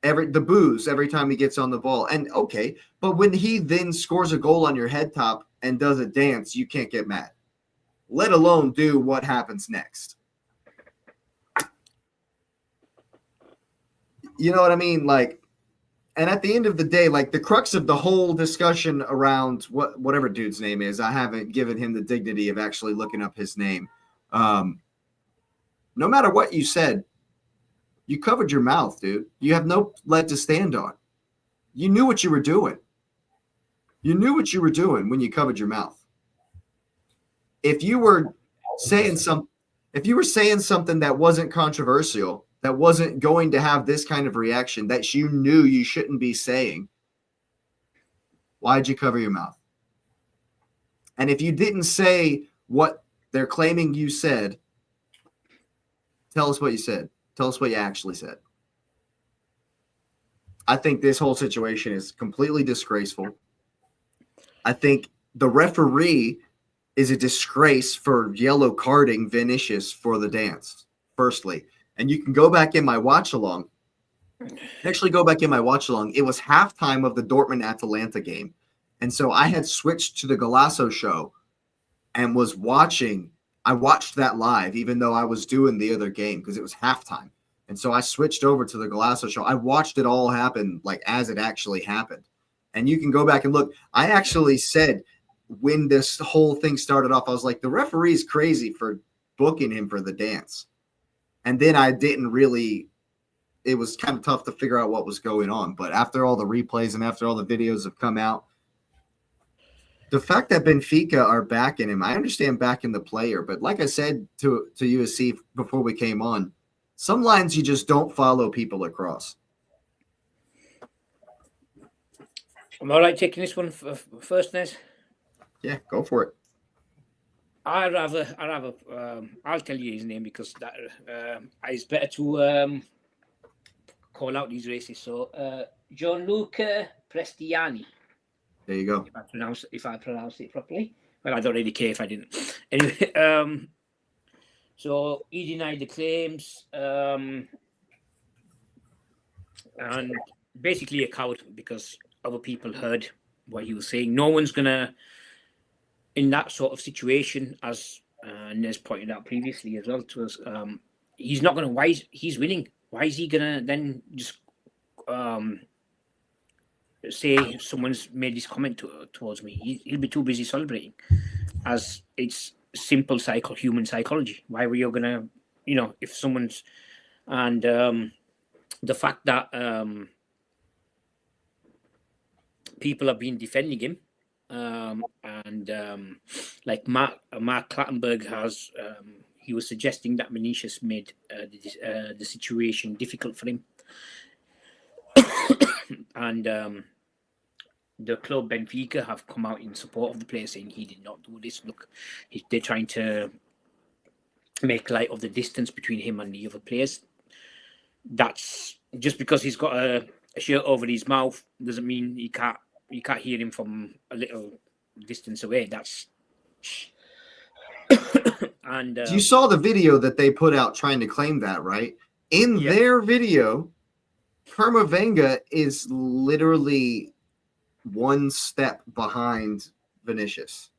the boos every time he gets on the ball. And okay, but when he then scores a goal on your head top and does a dance, you can't get mad, let alone do what happens next. You know what I mean? Like, and at the end of the day, like the crux of the whole discussion around whatever dude's name is, I haven't given him the dignity of actually looking up his name. No matter what you said, you covered your mouth, dude. You have no leg to stand on. You knew what you were doing. You knew what you were doing when you covered your mouth. If you were saying something that wasn't controversial, that wasn't going to have this kind of reaction, that you knew you shouldn't be saying, why'd you cover your mouth? And if you didn't say what they're claiming you said, tell us what you said. Tell us what you actually said. I think this whole situation is completely disgraceful. I think the referee is a disgrace for yellow carding Vinicius for the dance, firstly. And you can go back in my watch along. Actually, go back in my watch along. It was halftime of the Dortmund-Atalanta game. And so I had switched to the Golasso show and was watching. I watched that live, even though I was doing the other game because it was halftime. And so I switched over to the Golasso show. I watched it all happen like as it actually happened. And you can go back and look. I actually said when this whole thing started off, I was like, the referee's crazy for booking him for the dance. And then I didn't really – it was kind of tough to figure out what was going on. But after all the replays and after all the videos have come out, the fact that Benfica are backing him, I understand backing the player, but like I said to USC before we came on, some lines you just don't follow people across. I'm all right taking this one first, Nez. Yeah, go for it. I'll tell you his name because that it's better to call out these races. So Gianluca Prestiani. There you go. If I pronounce it properly. Well, I don't really care if I didn't. Anyway, so he denied the claims, and basically a coward because other people heard what he was saying. No one's gonna, in that sort of situation, as Nez pointed out previously as well to us, he's not gonna. He's winning? Why is he gonna then just say someone's made this comment towards me? He'll be too busy celebrating, as it's simple human psychology. Why were you gonna, if someone's, and the fact that people have been defending him, and like Mark Clattenburg has, he was suggesting that Vinicius made the situation difficult for him, and the club Benfica have come out in support of the player, saying he did not do this. Look, they're trying to make light of the distance between him and the other players. That's just because he's got a shirt over his mouth doesn't mean you can't hear him from a little distance away. That's and You saw the video that they put out trying to claim that, right? In their video, Permavenga is literally one step behind Vinicius,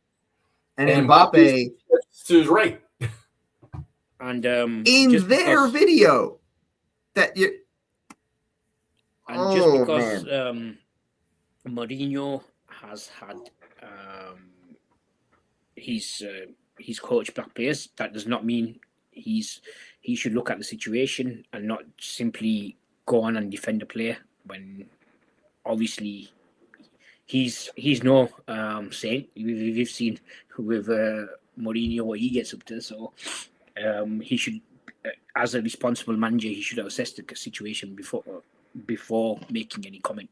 and Mbappe to his right. And in their video that you. And just because Mourinho has had he's coached black players, that does not mean he should look at the situation and not simply go on and defend a player when obviously he's no saint. We've seen with Mourinho what he gets up to, so he should, as a responsible manager, he should have assessed the situation before making any comment.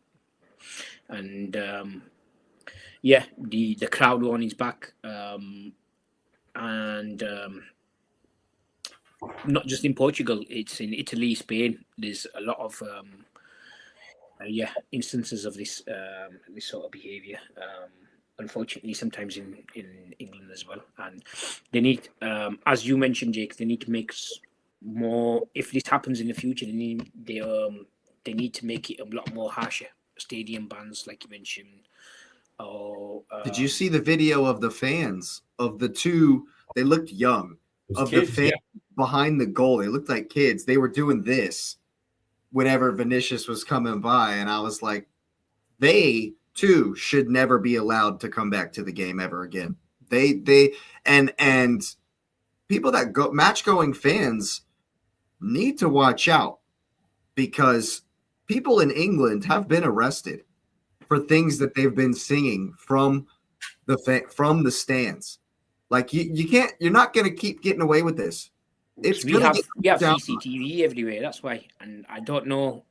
And the crowd were on his back, and not just in Portugal, it's in Italy, Spain. There's a lot of instances of this sort of behaviour. Unfortunately, sometimes in England as well. And they need, as you mentioned, Jake, they need to make more. If this happens in the future, they need to make it a lot more harsher. Stadium bans, like you mentioned. Did you see the video of the fans of the two? They looked young. Of kids, the fans behind the goal, they looked like kids. They were doing this whenever Vinicius was coming by, and I was like, they too should never be allowed to come back to the game ever again. And people that go match going fans need to watch out, because people in England have been arrested for things that they've been singing from the stands. Like you're not going to keep getting away with this. We have CCTV everywhere. That's why, and I don't know.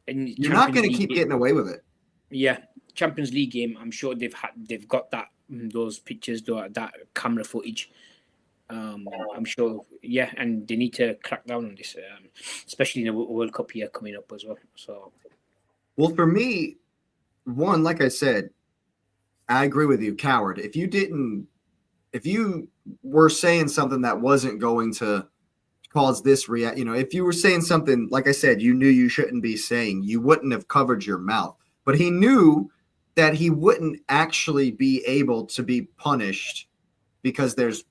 You're not going to keep getting away with it. Yeah, Champions League game. I'm sure they've got those pictures, that camera footage. I'm sure, and they need to crack down on this, especially in the World Cup year coming up as well. So, well, for me, one, like I said, I agree with you, coward. If you were saying something that wasn't going to cause this if you were saying something, like I said, you knew you shouldn't be saying, you wouldn't have covered your mouth. But he knew that he wouldn't actually be able to be punished because there's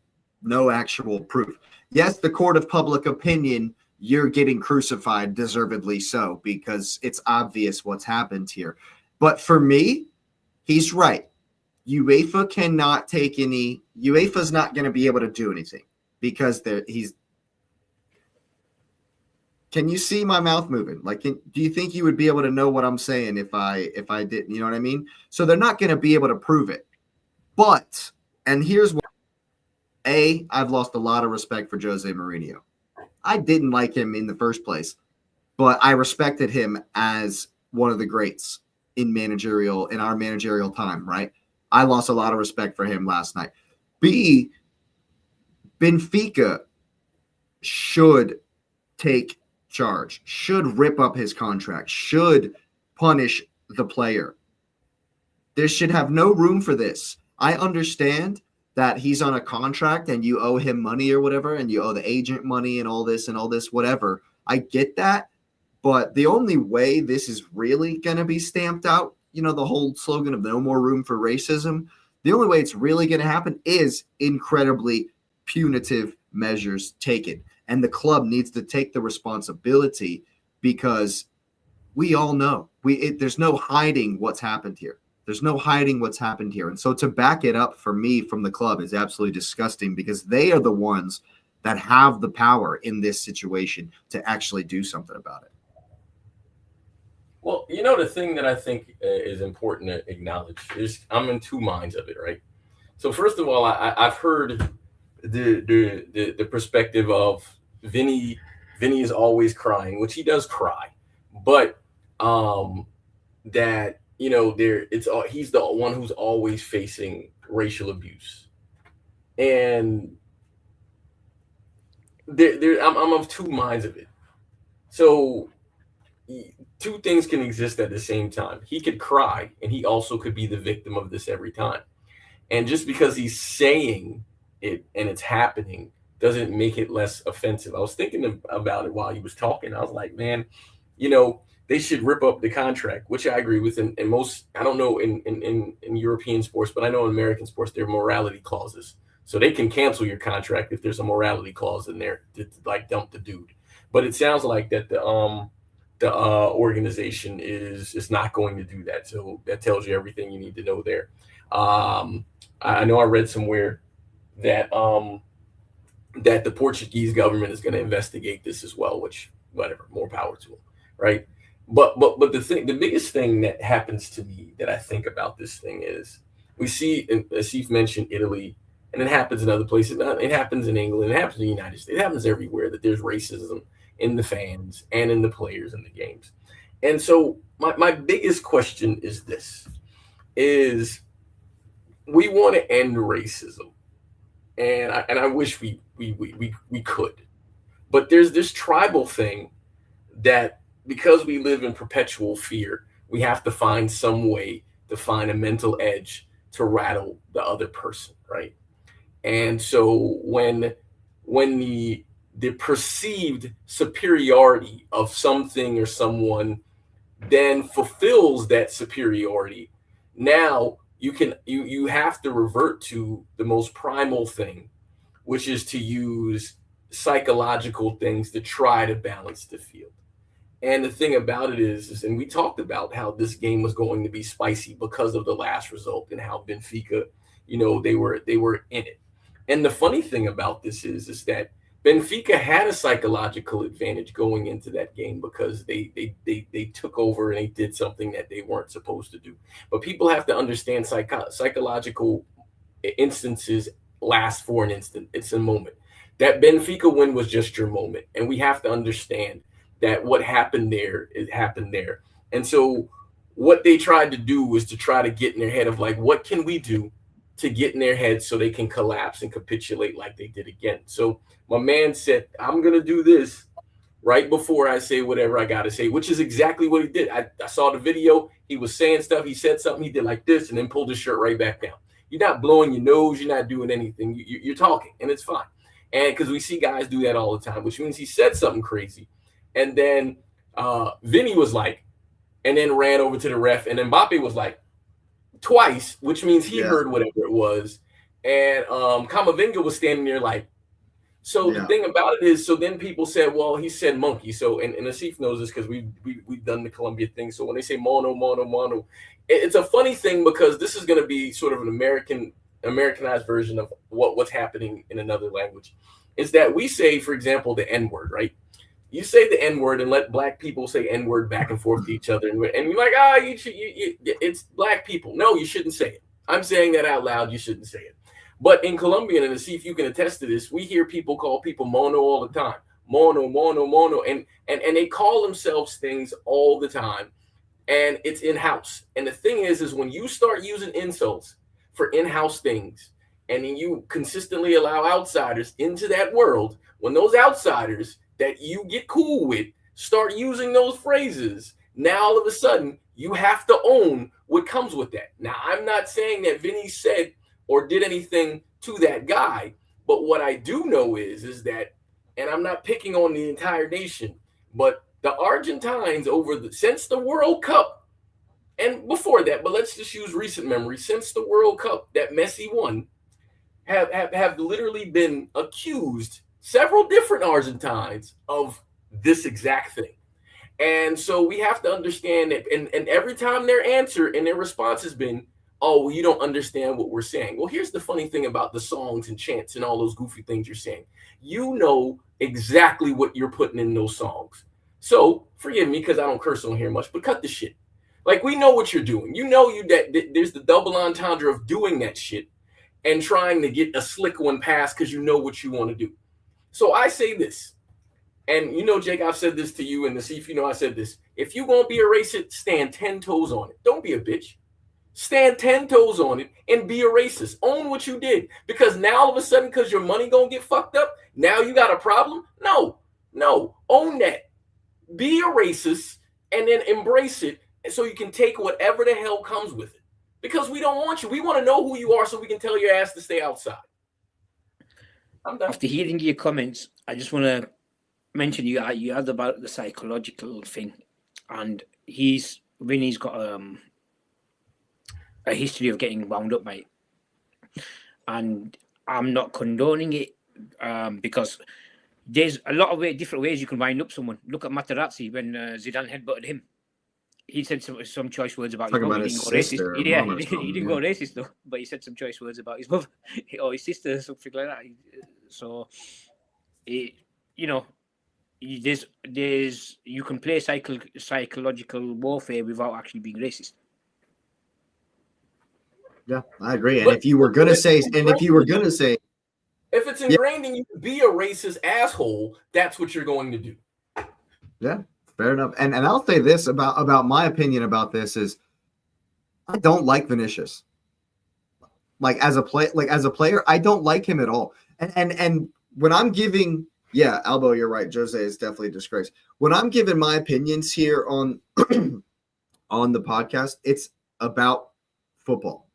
no actual proof. Yes, the court of public opinion, you're getting crucified, deservedly so, because it's obvious what's happened here. But for me, he's right. UEFA's not going to be able to do anything because Can you see my mouth moving? Like, do you think you would be able to know what I'm saying if I didn't? You know what I mean? So they're not going to be able to prove it. But, and here's what. I've lost a lot of respect for Jose Mourinho. I didn't like him in the first place, but I respected him as one of the greats in our managerial time, right? I lost a lot of respect for him last night. B, Benfica should take charge, should rip up his contract, should punish the player. There should have no room for this. I understand that he's on a contract and you owe him money or whatever, and you owe the agent money and all this, whatever. I get that. But the only way this is really going to be stamped out, the whole slogan of no more room for racism, the only way it's really going to happen is incredibly punitive measures taken. And the club needs to take the responsibility, because we all know there's no hiding what's happened here. There's no hiding what's happened here. And so to back it up for me from the club is absolutely disgusting, because they are the ones that have the power in this situation to actually do something about it. Well, the thing that I think is important to acknowledge is I'm in two minds of it, right? So first of all, I've heard the perspective of Vinny is always crying, which he does cry, but that he's the one who's always facing racial abuse, and I'm of two minds of it. So two things can exist at the same time. He could cry, and he also could be the victim of this every time. And just because he's saying it and it's happening doesn't make it less offensive. I was thinking about it while he was talking. I was like, man, they should rip up the contract, which I agree with. And most, I don't know in European sports, but I know in American sports, there are morality clauses. So they can cancel your contract if there's a morality clause in there to like dump the dude. But it sounds like that the organization is not going to do that. So that tells you everything you need to know there. I know I read somewhere that that the Portuguese government is going to investigate this as well, which whatever, more power to them, right? But the biggest thing that happens to me that I think about this thing is we see, and Asif mentioned Italy, and it happens in other places. It happens in England. It happens in the United States. It happens everywhere that there's racism in the fans and in the players in the games. And so my biggest question is this, is we want to end racism. And I wish we could. But there's this tribal thing that because we live in perpetual fear, we have to find some way to find a mental edge to rattle the other person, right? And so when the perceived superiority of something or someone then fulfills that superiority, now you have to revert to the most primal thing, which is to use psychological things to try to balance the field. And the thing about it is, and we talked about how this game was going to be spicy because of the last result and how Benfica, they were in it. And the funny thing about this is that Benfica had a psychological advantage going into that game because they took over and they did something that they weren't supposed to do. But people have to understand psychological instances last for an instant. It's a moment. That Benfica win was just your moment. And we have to understand that what happened there, it happened there. And so what they tried to do was to try to get in their head of like, what can we do to get in their heads so they can collapse and capitulate like they did again. So my man said, I'm going to do this right before I say whatever I got to say, which is exactly what he did. I saw the video. He was saying stuff. He said something. He did like this and then pulled his shirt right back down. You're not blowing your nose. You're not doing anything. You're talking, and it's fine. And because we see guys do that all the time, which means he said something crazy. And then Vinny was like, and then ran over to the ref. And then Mbappe was like, twice, which means he heard whatever it was. And Kamavinga was standing there like, so the thing about it is, so then people said, well, he said monkey. So, and Asif knows this because we've done the Colombia thing. So when they say mono, it's a funny thing because this is going to be sort of an Americanized version of what's happening in another language. Is that we say, for example, the N-word, right? You say the N-word and let black people say N-word back and forth to each other. And you're like, it's black people. No, you shouldn't say it. I'm saying that out loud. You shouldn't say it. But in Colombian, and to see if you can attest to this, we hear people call people mono all the time. Mono. And they call themselves things all the time. And it's in-house. And the thing is when you start using insults for in-house things, and then you consistently allow outsiders into that world, when those outsiders that you get cool with start using those phrases, now all of a sudden you have to own what comes with that. Now, I'm not saying that Vinny said or did anything to that guy, but what I do know is that, and I'm not picking on the entire nation, but the Argentines since the World Cup, and before that, but let's just use recent memory, since the World Cup that Messi won, have literally been accused, several different Argentines, of this exact thing. And so we have to understand that, and every time their answer and their response has been, oh, well, you don't understand what we're saying. Well, here's the funny thing about the songs and chants and all those goofy things you're saying. You know exactly what you're putting in those songs. So forgive me because I don't curse on here much, but cut the shit. Like, we know what you're doing. You know that there's the double entendre of doing that shit and trying to get a slick one past because you know what you want to do. So I say this, and you know, Jake, I've said this to you, and to see if you know I said this. If you're going to be a racist, stand 10 toes on it. Don't be a bitch. Stand 10 toes on it and be a racist. Own what you did. Because now all of a sudden, because your money going to get fucked up, now you got a problem? No. Own that. Be a racist and then embrace it so you can take whatever the hell comes with it. Because we don't want you. We want to know who you are so we can tell your ass to stay outside. I'm done. After hearing your comments, I just want to mention you had about the psychological thing. And Vinny's got a history of getting wound up, mate. And I'm not condoning it because there's a lot of different ways you can wind up someone. Look at Materazzi when Zidane headbutted him. He said some choice words about his mother. He didn't go racist. Yeah, he didn't go racist though, but he said some choice words about his mother or his sister, something like that. So, you can play psychological warfare without actually being racist. Yeah, I agree. And if you were gonna say, if it's ingrained in you to be a racist asshole, that's what you're going to do. Yeah. Fair enough. And I'll say this about my opinion about this is I don't like Vinicius. As a player, I don't like him at all. And when I'm giving, yeah, Albo, you're right. Jose is definitely a disgrace. When I'm giving my opinions here on on the podcast, it's about football.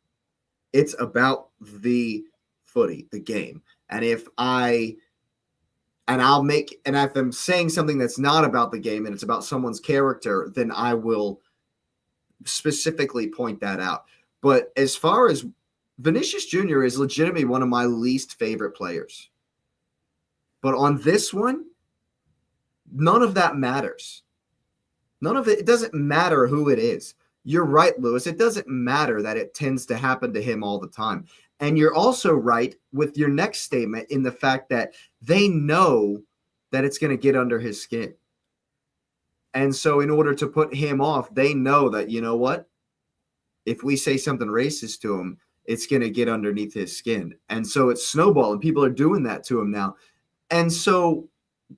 It's about the footy, the game. And if I'm saying something that's not about the game and it's about someone's character, then I will specifically point that out. But as far as Vinicius Jr. is legitimately one of my least favorite players. But on this one, none of that matters. It doesn't matter who it is. You're right, Lewis. It doesn't matter that it tends to happen to him all the time. And you're also right with your next statement in the fact that they know that it's going to get under his skin. And so in order to put him off, they know that, you know what? If we say something racist to him, it's going to get underneath his skin. And so it's snowballing. People are doing that to him now. And so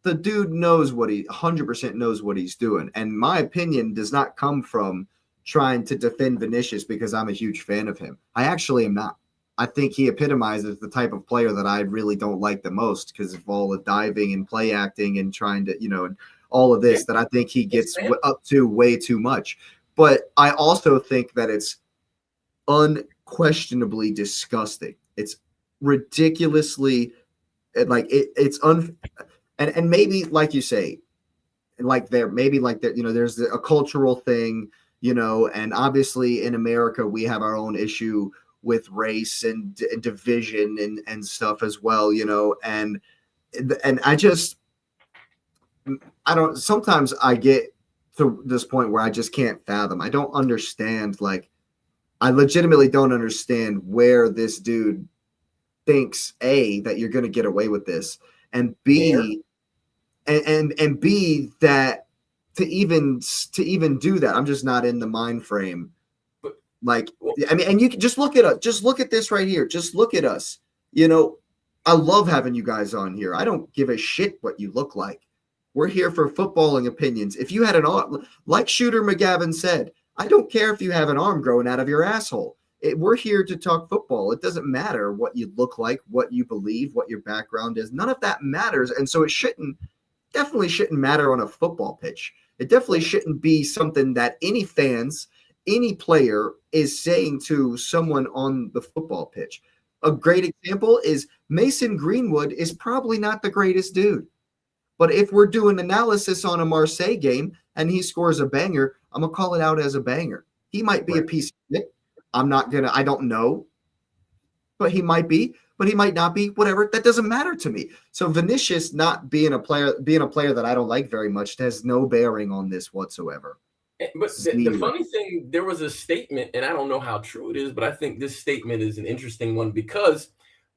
the dude knows 100% knows what he's doing. And my opinion does not come from trying to defend Vinicius because I'm a huge fan of him. I actually am not. I think he epitomizes the type of player that I really don't like the most because of all the diving and play acting and trying to, and all of this that I think he gets up to way too much. But I also think that it's unquestionably disgusting. It's ridiculously and maybe like you say, there's a cultural thing, and obviously in America we have our own issue with race and division and stuff as well, and sometimes I get to this point where I just can't fathom. I don't understand. I legitimately don't understand where this dude thinks A, that you're going to get away with this, and B, and B, that to even do that, I'm just not in the mind frame. And you can just look at us. Just look at this right here. Just look at us. I love having you guys on here. I don't give a shit what you look like. We're here for footballing opinions. If you had an arm, like Shooter McGavin said, I don't care if you have an arm growing out of your asshole. We're here to talk football. It doesn't matter what you look like, what you believe, what your background is. None of that matters. And so it definitely shouldn't matter on a football pitch. It definitely shouldn't be something that any fans, any player is saying to someone on the football pitch. A great example is Mason Greenwood is probably not the greatest dude. But if we're doing analysis on a Marseille game and he scores a banger, I'm going to call it out as a banger. He might be a piece of shit. I don't know. But he might be, but he might not be, whatever. That doesn't matter to me. So Vinicius not being a player that I don't like very much has no bearing on this whatsoever. But the funny thing, there was a statement, and I don't know how true it is, but I think this statement is an interesting one, because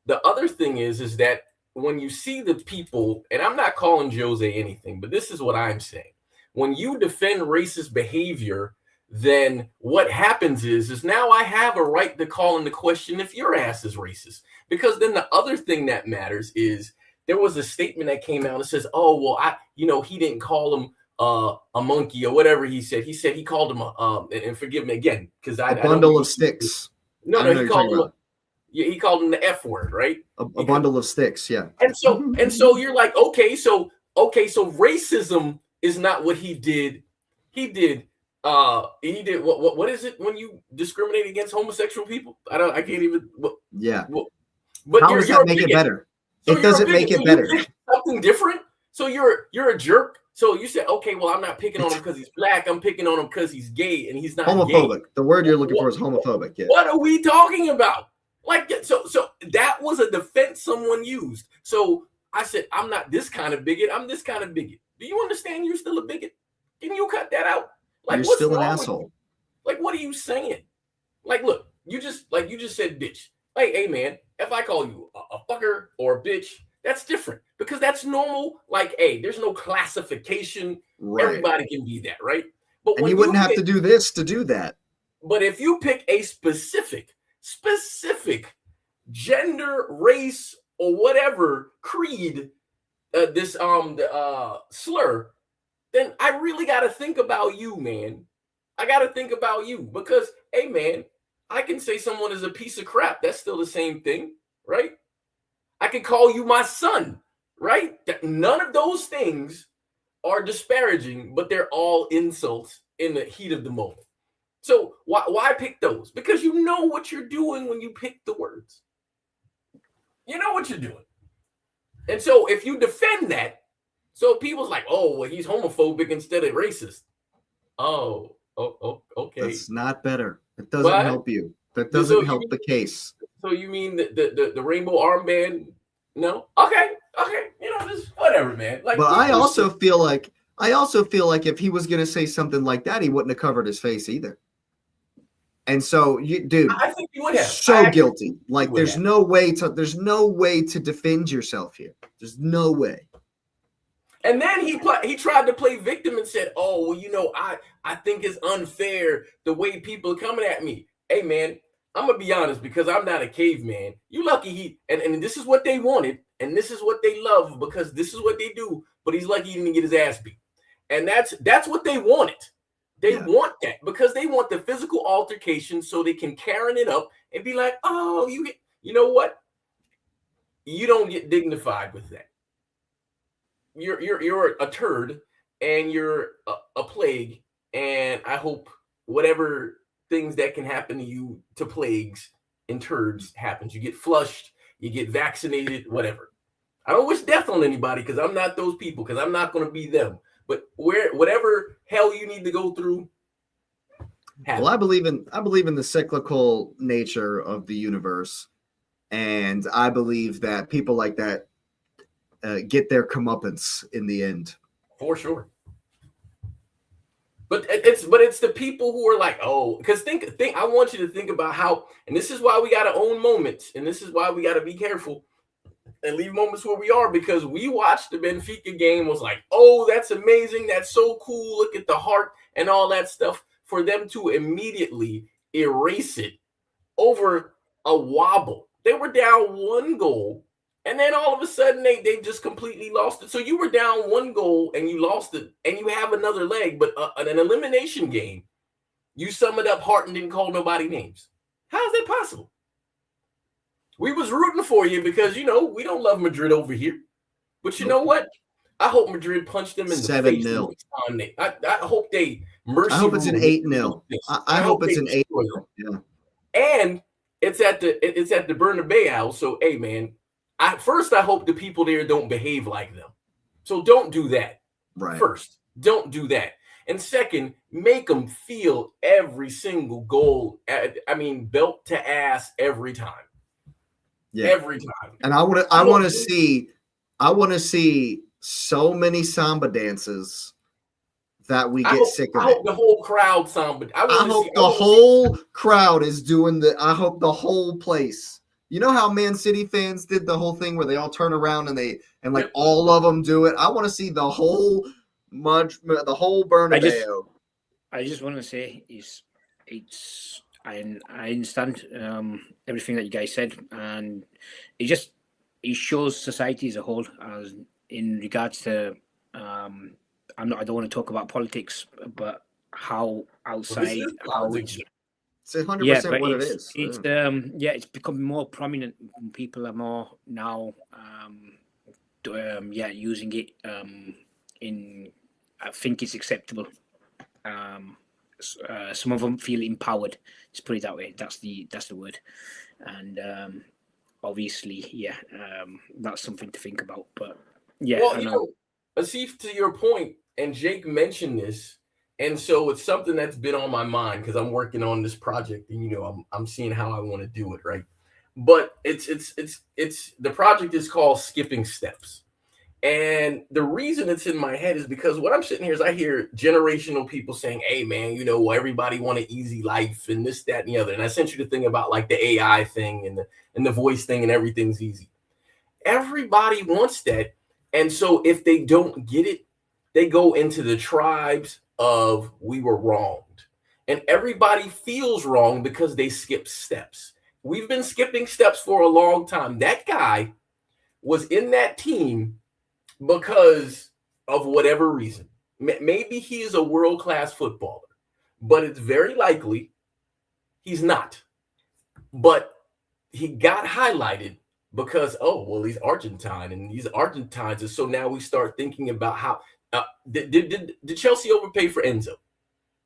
the other thing is that when you see the people, and I'm not calling Jose anything, but this is what I'm saying. When you defend racist behavior, then what happens is now I have a right to call into question if your ass is racist. Because then the other thing that matters is there was a statement that came out that says, oh, well, he didn't call him a monkey or whatever he said. He said he called him and forgive me again, because a bundle of sticks. No, he called him the F word, right? A bundle of sticks, yeah. And so you're like, okay, so racism is not what he did. He did what is it when you discriminate against homosexual people? I can't even. But how does that make it better? So it doesn't make it better. Something different. So you're a jerk. So you said, okay, well, I'm not picking on him because he's black. I'm picking on him because he's gay, and he's not homophobic. Gay. The word you're looking for is homophobic. Yeah. What are we talking about? Like, so that was a defense someone used. So I said, I'm not this kind of bigot. I'm this kind of bigot. Do you understand? You're still a bigot. Can you cut that out? Like, you're still an asshole. Like, what are you saying? Like, look, you just said bitch. Like, hey man, if I call you a fucker or a bitch, that's different, because that's normal. Like, hey, there's no classification. Right. Everybody can be that, right? But and you wouldn't have to do this to do that. But if you pick a specific gender, race, or whatever creed, this slur, then I really got to think about you, man. I got to think about you, because, hey, man, I can say someone is a piece of crap. That's still the same thing, right? I can call you my son, right? None of those things are disparaging, but they're all insults in the heat of the moment. So why pick those? Because you know what you're doing when you pick the words. You know what you're doing. And so if you defend that, so people's like, oh, well, he's homophobic instead of racist. Oh, okay. That's not better. It doesn't help you. That doesn't help the case. So you mean the rainbow armband? No? Okay. Just whatever, man. Like, but I also feel like if he was gonna say something like that, he wouldn't have covered his face either. And so dude, I think you would have. So guilty. Like there's no way to defend yourself here. There's no way. And then he tried to play victim and said, oh, well, I think it's unfair the way people are coming at me. Hey, man, I'm going to be honest, because I'm not a caveman. You lucky and this is what they wanted, and this is what they love, because this is what they do, but he's lucky he didn't get his ass beat. And that's what they wanted. They want that, because they want the physical altercation so they can Karen it up and be like, oh, you know what? You don't get dignified with that. You're a turd, and you're a plague, and I hope whatever things that can happen to you, to plagues and turds, happens. You get flushed, you get vaccinated, whatever. I don't wish death on anybody, because I'm not those people, because I'm not going to be them. But whatever hell you need to go through, happen. Well, I believe in the cyclical nature of the universe, and I believe that people like that get their comeuppance in the end. For sure. But it's the people who are like, oh, because think. I want you to think about how, and this is why we got to own moments, and this is why we got to be careful and leave moments where we are, because we watched the Benfica game, was like, oh, that's amazing, that's so cool, look at the heart and all that stuff, for them to immediately erase it over a wobble. They were down 1 goal. And then all of a sudden, they just completely lost it. So you were down 1 goal and you lost it, and you have another leg. But an elimination game, you sum it up, Hart, and didn't call nobody names. How is that possible? We was rooting for you because, we don't love Madrid over here. But you know what? I hope Madrid punched them in the face 7-0. next time. I hope they mercy. I hope it's an rule 8-0. I hope it's an 8. Yeah. And it's at the Bernabeu. So hey man, I hope the people there don't behave like them. So don't do that. Right. First, don't do that. And second, make them feel every single goal. Belt to ass every time. Yeah. Every time. And I want to see so many samba dances that we get sick of it. I hope the whole crowd samba. I hope the whole crowd is doing I hope the whole place. You know how Man City fans did the whole thing where they all turn around and all of them do it. I want to see the whole Bernabeu. I just want to say I understand everything that you guys said, and it shows society as a whole, as in regards to I don't want to talk about politics, but how outside it's 100% what it is. It's become more prominent. People are more now using it in. I think it's acceptable. Some of them feel empowered. Let's put it that way. That's the word. And obviously, that's something to think about. But yeah, well, Asif, to your point, and Jake mentioned this, and so it's something that's been on my mind because I'm working on this project, and I'm seeing how I want to do it, right? But it's the project is called Skipping Steps. And the reason it's in my head is because what I'm sitting here is I hear generational people saying, hey, man, everybody want an easy life and this, that, and the other. And I sent you the thing about like the AI thing and the voice thing and everything's easy. Everybody wants that. And so if they don't get it, they go into the tribes of we were wronged. And everybody feels wrong because they skip steps. We've been skipping steps for a long time. That guy was in that team because of whatever reason. Maybe he is a world-class footballer, but it's very likely he's not. But he got highlighted because, he's Argentine, and these Argentines. And so now we start thinking about how did Chelsea overpay for Enzo?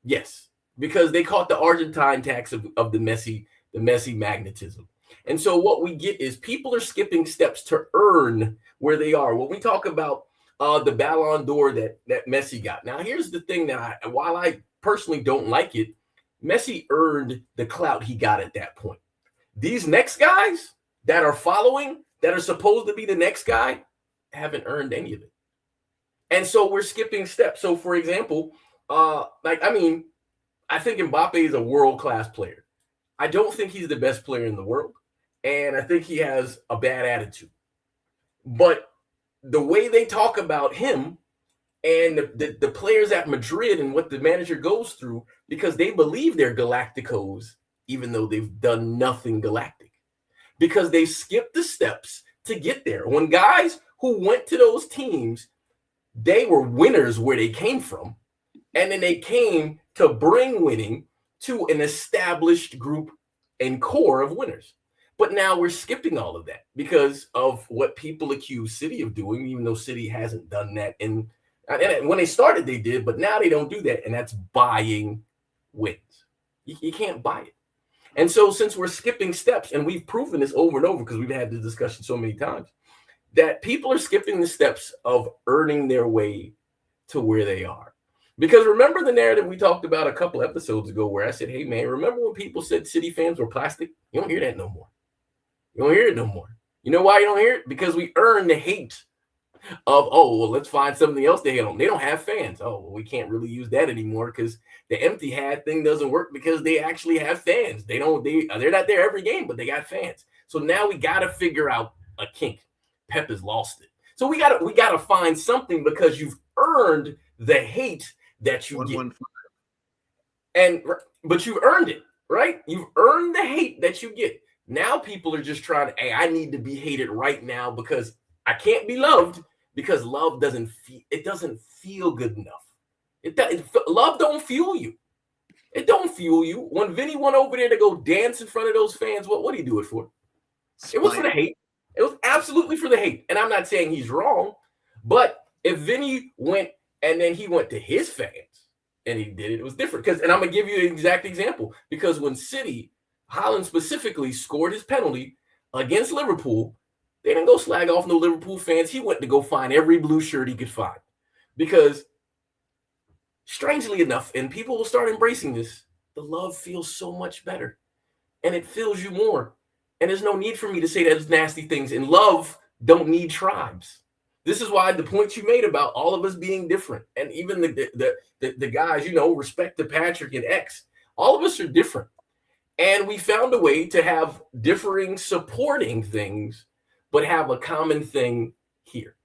Yes, because they caught the Argentine tax of the Messi magnetism. And so what we get is people are skipping steps to earn where they are. When we talk about the Ballon d'Or that Messi got. Now, here's the thing that while I personally don't like it, Messi earned the clout he got at that point. These next guys that are following, that are supposed to be the next guy, haven't earned any of it. And so we're skipping steps. So, for example, I think Mbappe is a world-class player. I don't think he's the best player in the world. And I think he has a bad attitude. But the way they talk about him and the players at Madrid and what the manager goes through, because they believe they're Galacticos, even though they've done nothing galactic. Because they skipped the steps to get there. When guys who went to those teams, they were winners where they came from. And then they came to bring winning to an established group and core of winners. But now we're skipping all of that because of what people accuse City of doing, even though City hasn't done that. And when they started, they did, but now they don't do that. And that's buying wins. You can't buy it. And so since we're skipping steps, and we've proven this over and over because we've had this discussion so many times, that people are skipping the steps of earning their way to where they are. Because remember the narrative we talked about a couple episodes ago where I said, hey, man, remember when people said City fans were plastic? You don't hear that no more. You don't hear it no more. You know why you don't hear it? Because we earn the hate of, let's find something else to hate on. They don't have fans. We can't really use that anymore because the empty hat thing doesn't work because they actually have fans. They're not there every game, but they got fans. So now we got to figure out a kink. Pep has lost it. So we got to find something because you've earned the hate that you get. But you've earned it, right? You've earned the hate that you get. Now people are just trying to, I need to be hated right now because I can't be loved because love doesn't feel good enough. Love don't fuel you. It don't fuel you. When Vinny went over there to go dance in front of those fans, what did he do it for? It was for the hate. It was absolutely for the hate. And I'm not saying he's wrong, but If Vinny went and then he went to his fans and he did it, it was different. And I'm gonna give you an exact example, because when City, Haaland specifically, scored his penalty against Liverpool, they didn't go slag off no Liverpool fans. He went to go find every blue shirt he could find, because strangely enough, and people will start embracing this, the love feels so much better and it fills you more. And there's no need for me to say those nasty things. And love don't need tribes. This is why the points you made about all of us being different, and even the guys, respect to Patrick and X, all of us are different. And we found a way to have differing supporting things, but have a common thing here.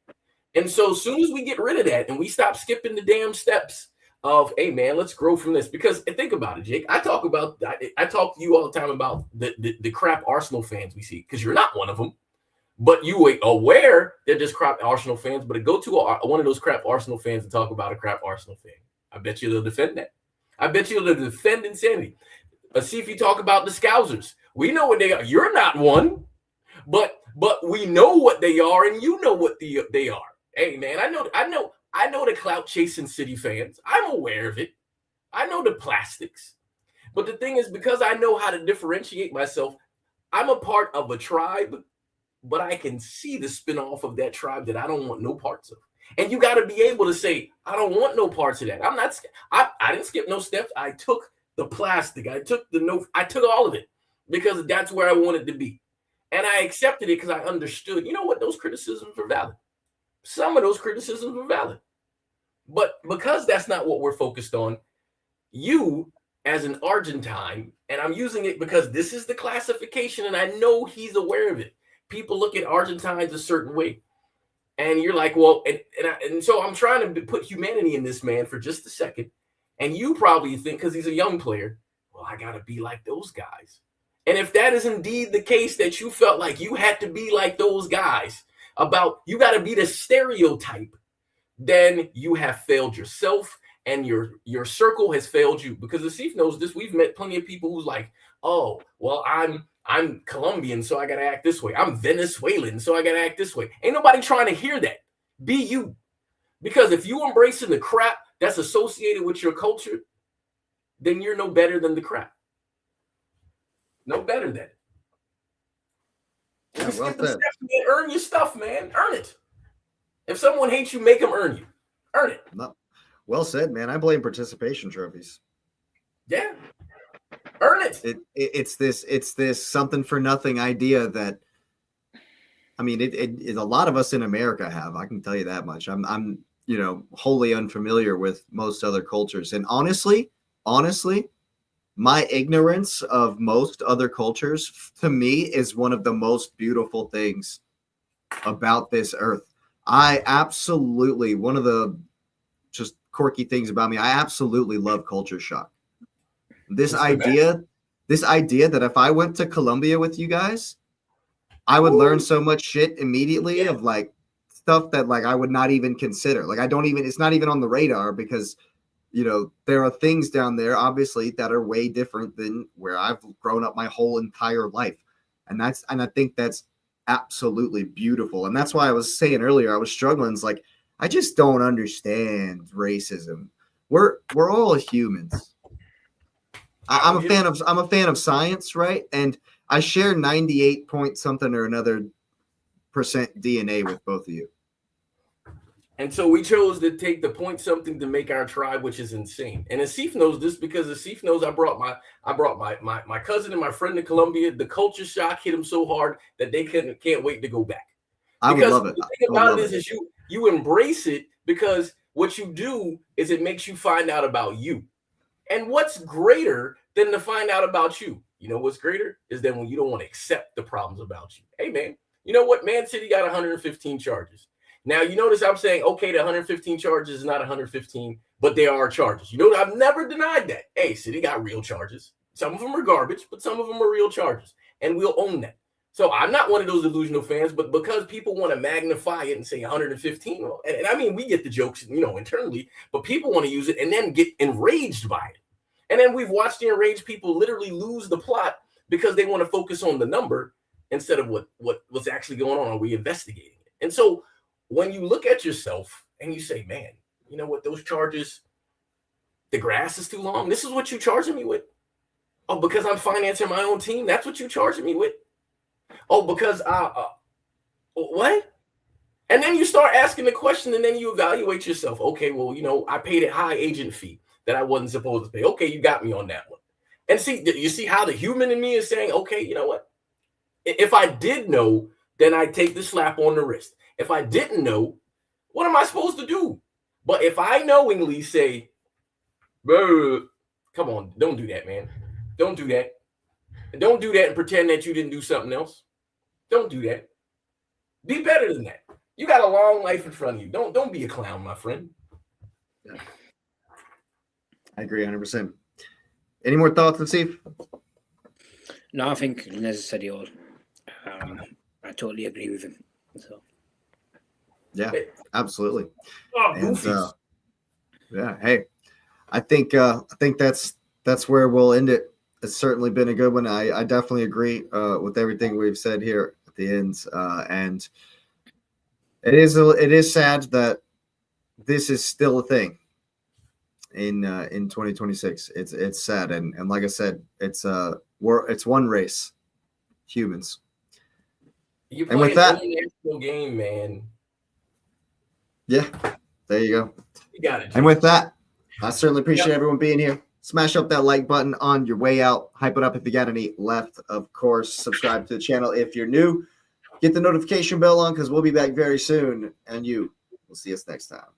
And so as soon as we get rid of that and we stop skipping the damn steps of, hey, man, let's grow from this. Because think about it, Jake. I talk to you all the time about the crap Arsenal fans we see, because you're not one of them. But you are aware they're just crap Arsenal fans. But to go to one of those crap Arsenal fans and talk about a crap Arsenal fan, I bet you they'll defend that. I bet you they'll defend insanity. See if you talk about the Scousers. We know what they are. You're not one, but we know what they are, and you know what they are. Hey, man, I know the clout chasing City fans. I'm aware of it. I know the plastics. But the thing is, because I know how to differentiate myself, I'm a part of a tribe, but I can see the spinoff of that tribe that I don't want no parts of. And you got to be able to say, I don't want no parts of that. I didn't skip no steps. I took the plastic. I took all of it, because that's where I wanted to be. And I accepted it because I understood, what, those criticisms are valid. Some of those criticisms are valid. But because that's not what we're focused on, you as an Argentine, and I'm using it because this is the classification and I know he's aware of it. People look at Argentines a certain way. And you're like, well, and so I'm trying to put humanity in this man for just a second. And you probably think, because he's a young player, well, I got to be like those guys. And if that is indeed the case, that you felt like you had to be like those guys, you got to be the stereotype, then you have failed yourself, and your circle has failed you. Because Asif knows this. We've met plenty of people who's like, oh, well, I'm Colombian, so I got to act this way. I'm Venezuelan, so I got to act this way. Ain't nobody trying to hear that. Be you. Because if you embracing the crap that's associated with your culture, then you're no better than the crap. No better than it. Yeah, well said. Earn your stuff, man. Earn it. If someone hates you, make them earn you. Earn it. No. Well said, man. I blame participation trophies. Yeah. Earn it. It's this something for nothing idea that, I mean, it a lot of us in America have. I can tell you that much. I'm wholly unfamiliar with most other cultures, and honestly, my ignorance of most other cultures, to me, is one of the most beautiful things about this earth. One of the just quirky things about me, I absolutely love culture shock. This idea that if I went to Colombia with you guys, I would learn so much shit immediately of like stuff that like I would not even consider. Like it's not even on the radar, because there are things down there, obviously, that are way different than where I've grown up my whole entire life. And I think that's absolutely beautiful. And that's why I was saying earlier, I was struggling. It's like, I just don't understand racism. We're all humans. I'm a fan of science, right? And I share 98 point something or another % DNA with both of you. And so we chose to take the point something to make our tribe, which is insane. And Asif knows this, because Asif knows I brought my cousin and my friend to Colombia. The culture shock hit them so hard that they can't wait to go back. I would love it. The thing about it is you embrace it, because what you do is it makes you find out about you. And what's greater than to find out about you? You know what's greater is then when you don't want to accept the problems about you. Hey, man, you know what? Man City got 115 charges. Now, you notice I'm saying, okay, the 115 charges is not 115, but there are charges. I've never denied that. Hey, City got real charges. Some of them are garbage, but some of them are real charges, and we'll own that. So I'm not one of those delusional fans, but because people want to magnify it and say 115, and I mean, we get the jokes, internally, but people want to use it and then get enraged by it. And then we've watched the enraged people literally lose the plot because they want to focus on the number instead of what's actually going on. Are we investigating it? And so when you look at yourself and you say, man, you know what, those charges, the grass is too long. This is what you charging me with. Oh, because I'm financing my own team. That's what you charging me with. Oh, because what? And then you start asking the question, and then you evaluate yourself. Okay, well, you know, I paid a high agent fee that I wasn't supposed to pay. Okay, you got me on that one. And see, you see how the human in me is saying, okay, you know what? If I did know, then I'd take the slap on the wrist. If I didn't know, what am I supposed to do? But if I knowingly say, bro, come on, don't do that, man. Don't do that. Don't do that and pretend that you didn't do something else. Don't do that. Be better than that. You got a long life in front of you. Don't be a clown, my friend. I agree 100%. Any more thoughts, Steve? No, I think Nez said it all. I totally agree with him. So. Yeah, absolutely. Oh, yeah, hey, I think that's where we'll end it. It's certainly been a good one. I definitely agree with everything we've said here at the end, and it is sad that this is still a thing in 2026. It's sad, and like I said, it's one race, humans. You and play with that, an international game, man. Yeah, there you go. You got it. And with that, I certainly appreciate everyone being here. Smash up that like button on your way out. Hype it up if you got any left. Of course, subscribe to the channel if you're new. Get the notification bell on because we'll be back very soon. And we'll see us next time.